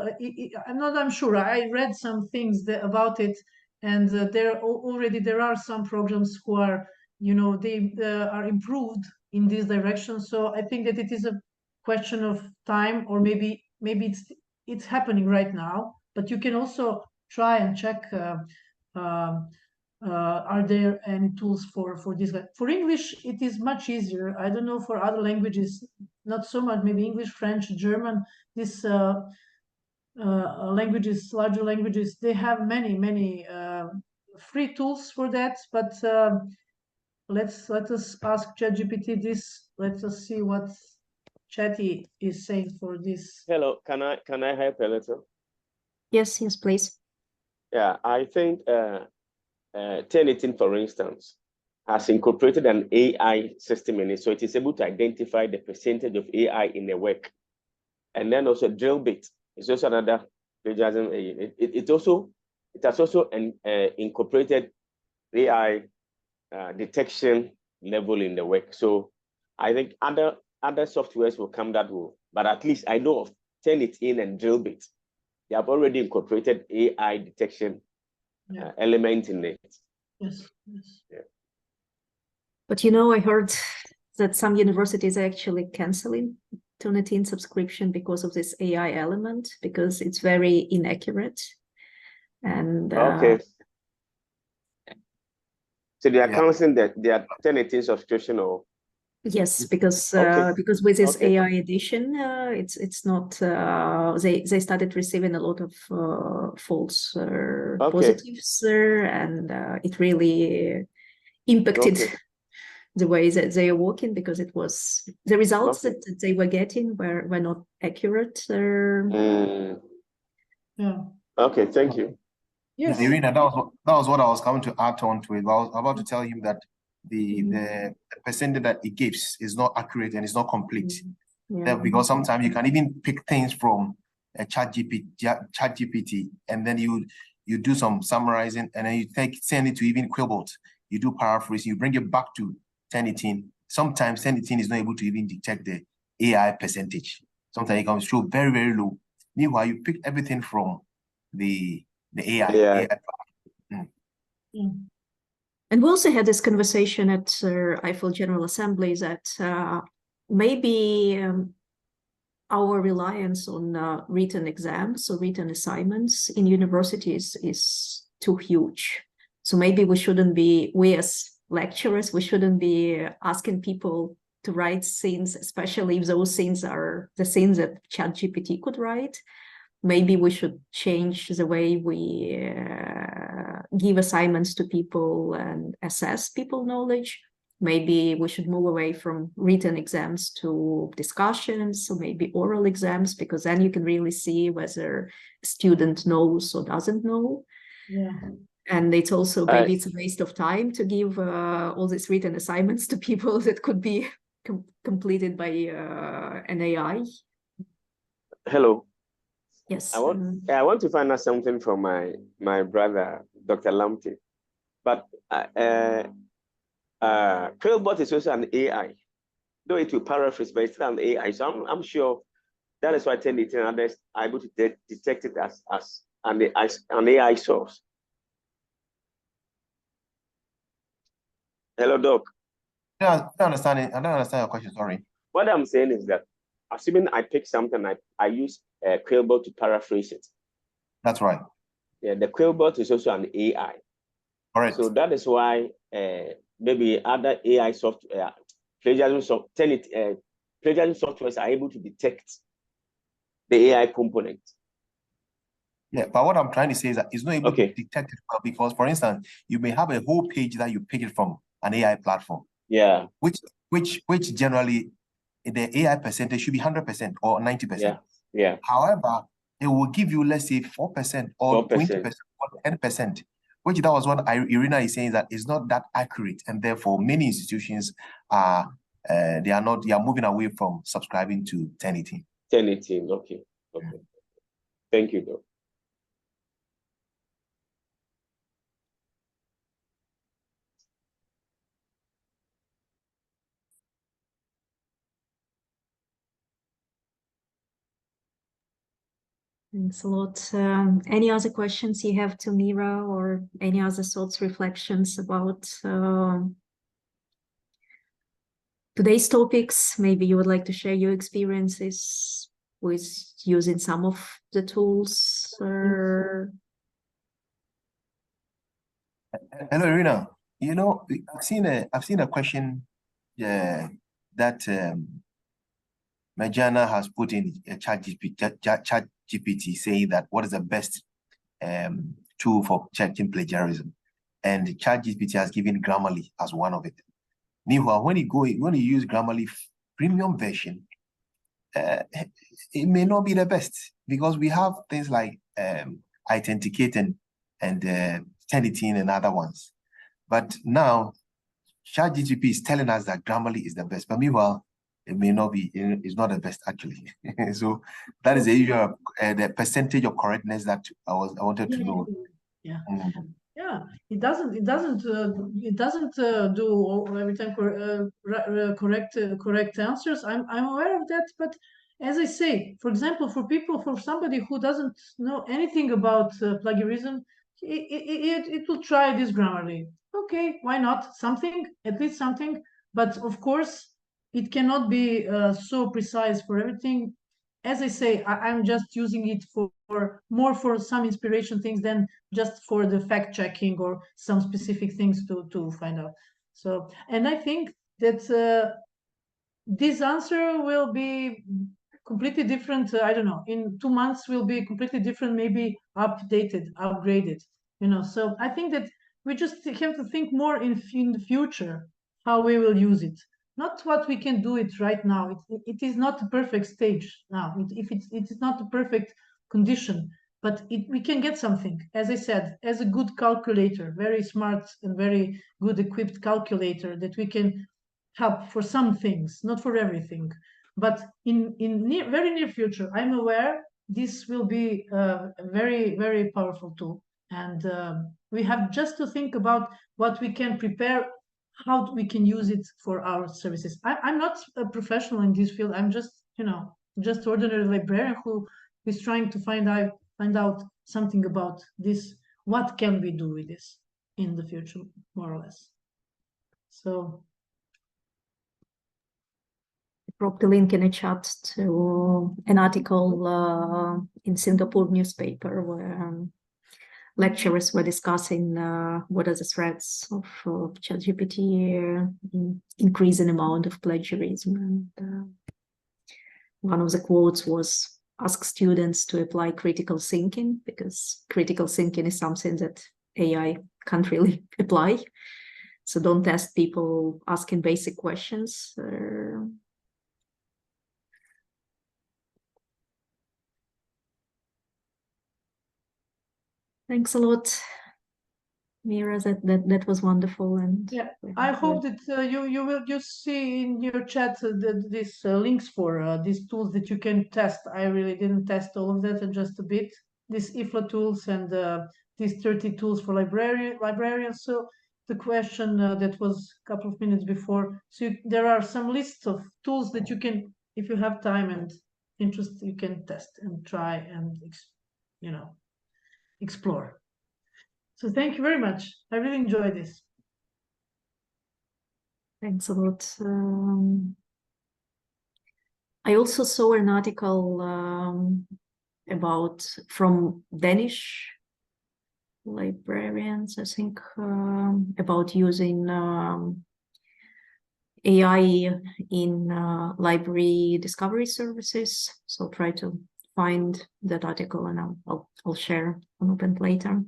I'm sure. I read some things about it, and there are some programs who are, they are improved in this direction. So I think that it is a question of time, or maybe it's happening right now. But you can also try and check. Are there any tools for this? For English, it is much easier. I don't know for other languages, not so much. Maybe English, French, German. These languages, larger languages, they have many free tools for that. But let us ask ChatGPT this. Let us see what Chatty is saying for this. Hello, can I help a little? Yes, please. Yeah, I think 1018, for instance, has incorporated an AI system in it, so it is able to identify the percentage of AI in the work. And then also Drillbit is also another plagiarism. It has also incorporated AI detection level in the work. So I think other softwares will come that way. But at least I know of 1018 and Drillbit. They have already incorporated AI detection element in it. Yes. Yeah. But I heard that some universities are actually canceling Turnitin subscription because of this AI element, because it's very inaccurate. And okay. So they are canceling their 1018 subscription, or? Yes, because with this AI edition, it's not. They started receiving a lot of false positives, and it really impacted the way that they are working, because it was the results that they were getting were not accurate. Okay, thank you. Yes, Irina, that was what I was coming to add on to it. I was about to tell you that the percentage that it gives is not accurate and it's not complete. Because sometimes you can even pick things from a ChatGPT, and then you do some summarizing, and then you send it to even Quillbot, you do paraphrasing, you bring it back to 1018. Sometimes 1018 is not able to even detect the AI percentage. Sometimes it comes through very, very low. Meanwhile, you pick everything from the AI. Yeah. And we also had this conversation at EIFL General Assembly that maybe our reliance on written exams or written assignments in universities is too huge. So maybe we shouldn't be, we as lecturers, we shouldn't be asking people to write things, especially if those things are the things that ChatGPT could write. Maybe we should change the way we give assignments to people and assess people's knowledge. Maybe we should move away from written exams to discussions, or maybe oral exams, because then you can really see whether a student knows or doesn't know. Yeah. And it's also, maybe it's a waste of time to give all these written assignments to people that could be completed by an AI. Hello. Yes. I want to find out something from my brother, Dr. Lamte. But Quillbot is also an AI, though it will paraphrase, but it's still an AI. So I'm sure that is why 1018 others are able to detect it as an AI source. Hello, Doc. Yeah, I don't understand your question, sorry. What I'm saying is that, assuming I pick something, I use Quillbot to paraphrase it. That's right. Yeah, the Quillbot is also an AI. Correct. So that is why maybe other AI software, plagiarism softwares are able to detect the AI component. Yeah, but what I'm trying to say is that it's not able to detect it well, because, for instance, you may have a whole page that you pick it from an AI platform. Yeah. Which generally the AI percentage should be 100% or 90%. Yeah. Yeah. However, it will give you, let's say, 4% or 20% or 10%, which that was what Irina is saying, that it's not that accurate, and therefore many institutions are moving away from subscribing to 1018. 1018, okay. Thank you, Doc. Thanks a lot. Any other questions you have to Mira, or any other thoughts, reflections about today's topics? Maybe you would like to share your experiences with using some of the tools. Or... Hello, Irina. You know, I've seen a question that Mirjana has put in a ChatGPT saying that what is the best tool for checking plagiarism, and ChatGPT has given Grammarly as one of it. Meanwhile, when you use Grammarly premium version, it may not be the best, because we have things like Authenticate and 1018 and other ones. But now ChatGPT is telling us that Grammarly is the best, but meanwhile, it may not be, it's not the best actually. So that is the percentage of correctness that I wanted to know. Yeah. Yeah, it doesn't do every time correct answers. I'm aware of that, but as I say, for example, for somebody who doesn't know anything about plagiarism, it will try this Grammarly. Okay, why not? At least something. But of course, it cannot be so precise for everything. As I say, I'm just using it more for some inspiration things than just for the fact checking or some specific things to find out. So, and I think that this answer will be completely different. I don't know, in 2 months will be completely different, maybe updated, upgraded, So I think that we just have to think more in the future how we will use it. Not what we can do it right now. It is not a perfect stage now. It is not a perfect condition, but we can get something. As I said, as a good calculator, very smart and very good equipped calculator that we can help for some things, not for everything. But in very near future, I'm aware this will be a very, very powerful tool. And we have just to think about what we can prepare, how we can use it for our services. I'm not a professional in this field. I'm just, just ordinary librarian who is trying to find out something about this. What can we do with this in the future, more or less? So I dropped the link in a chat to an article in Singapore newspaper where lecturers were discussing what are the threats of ChatGPT, increasing amount of plagiarism. And one of the quotes was, ask students to apply critical thinking, because critical thinking is something that AI can't really apply. So don't test people asking basic questions. Thanks a lot, Mira. That was wonderful. And yeah, I hope that you will just see in your chat these links for these tools that you can test. I really didn't test all of that, just a bit. These EIFL tools and these 30 tools for librarians. So the question that was a couple of minutes before. So there are some lists of tools that you can, if you have time and interest, you can test and try and explore. So thank you very much. I really enjoyed this. Thanks a lot. I also saw an article from Danish librarians, I think, about using AI in library discovery services. So try to find that article and I'll share on Open later.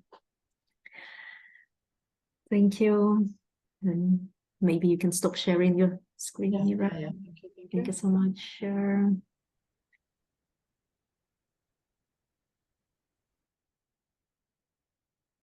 Thank you. And maybe you can stop sharing your screen, Mira. Yeah. Thank you so much.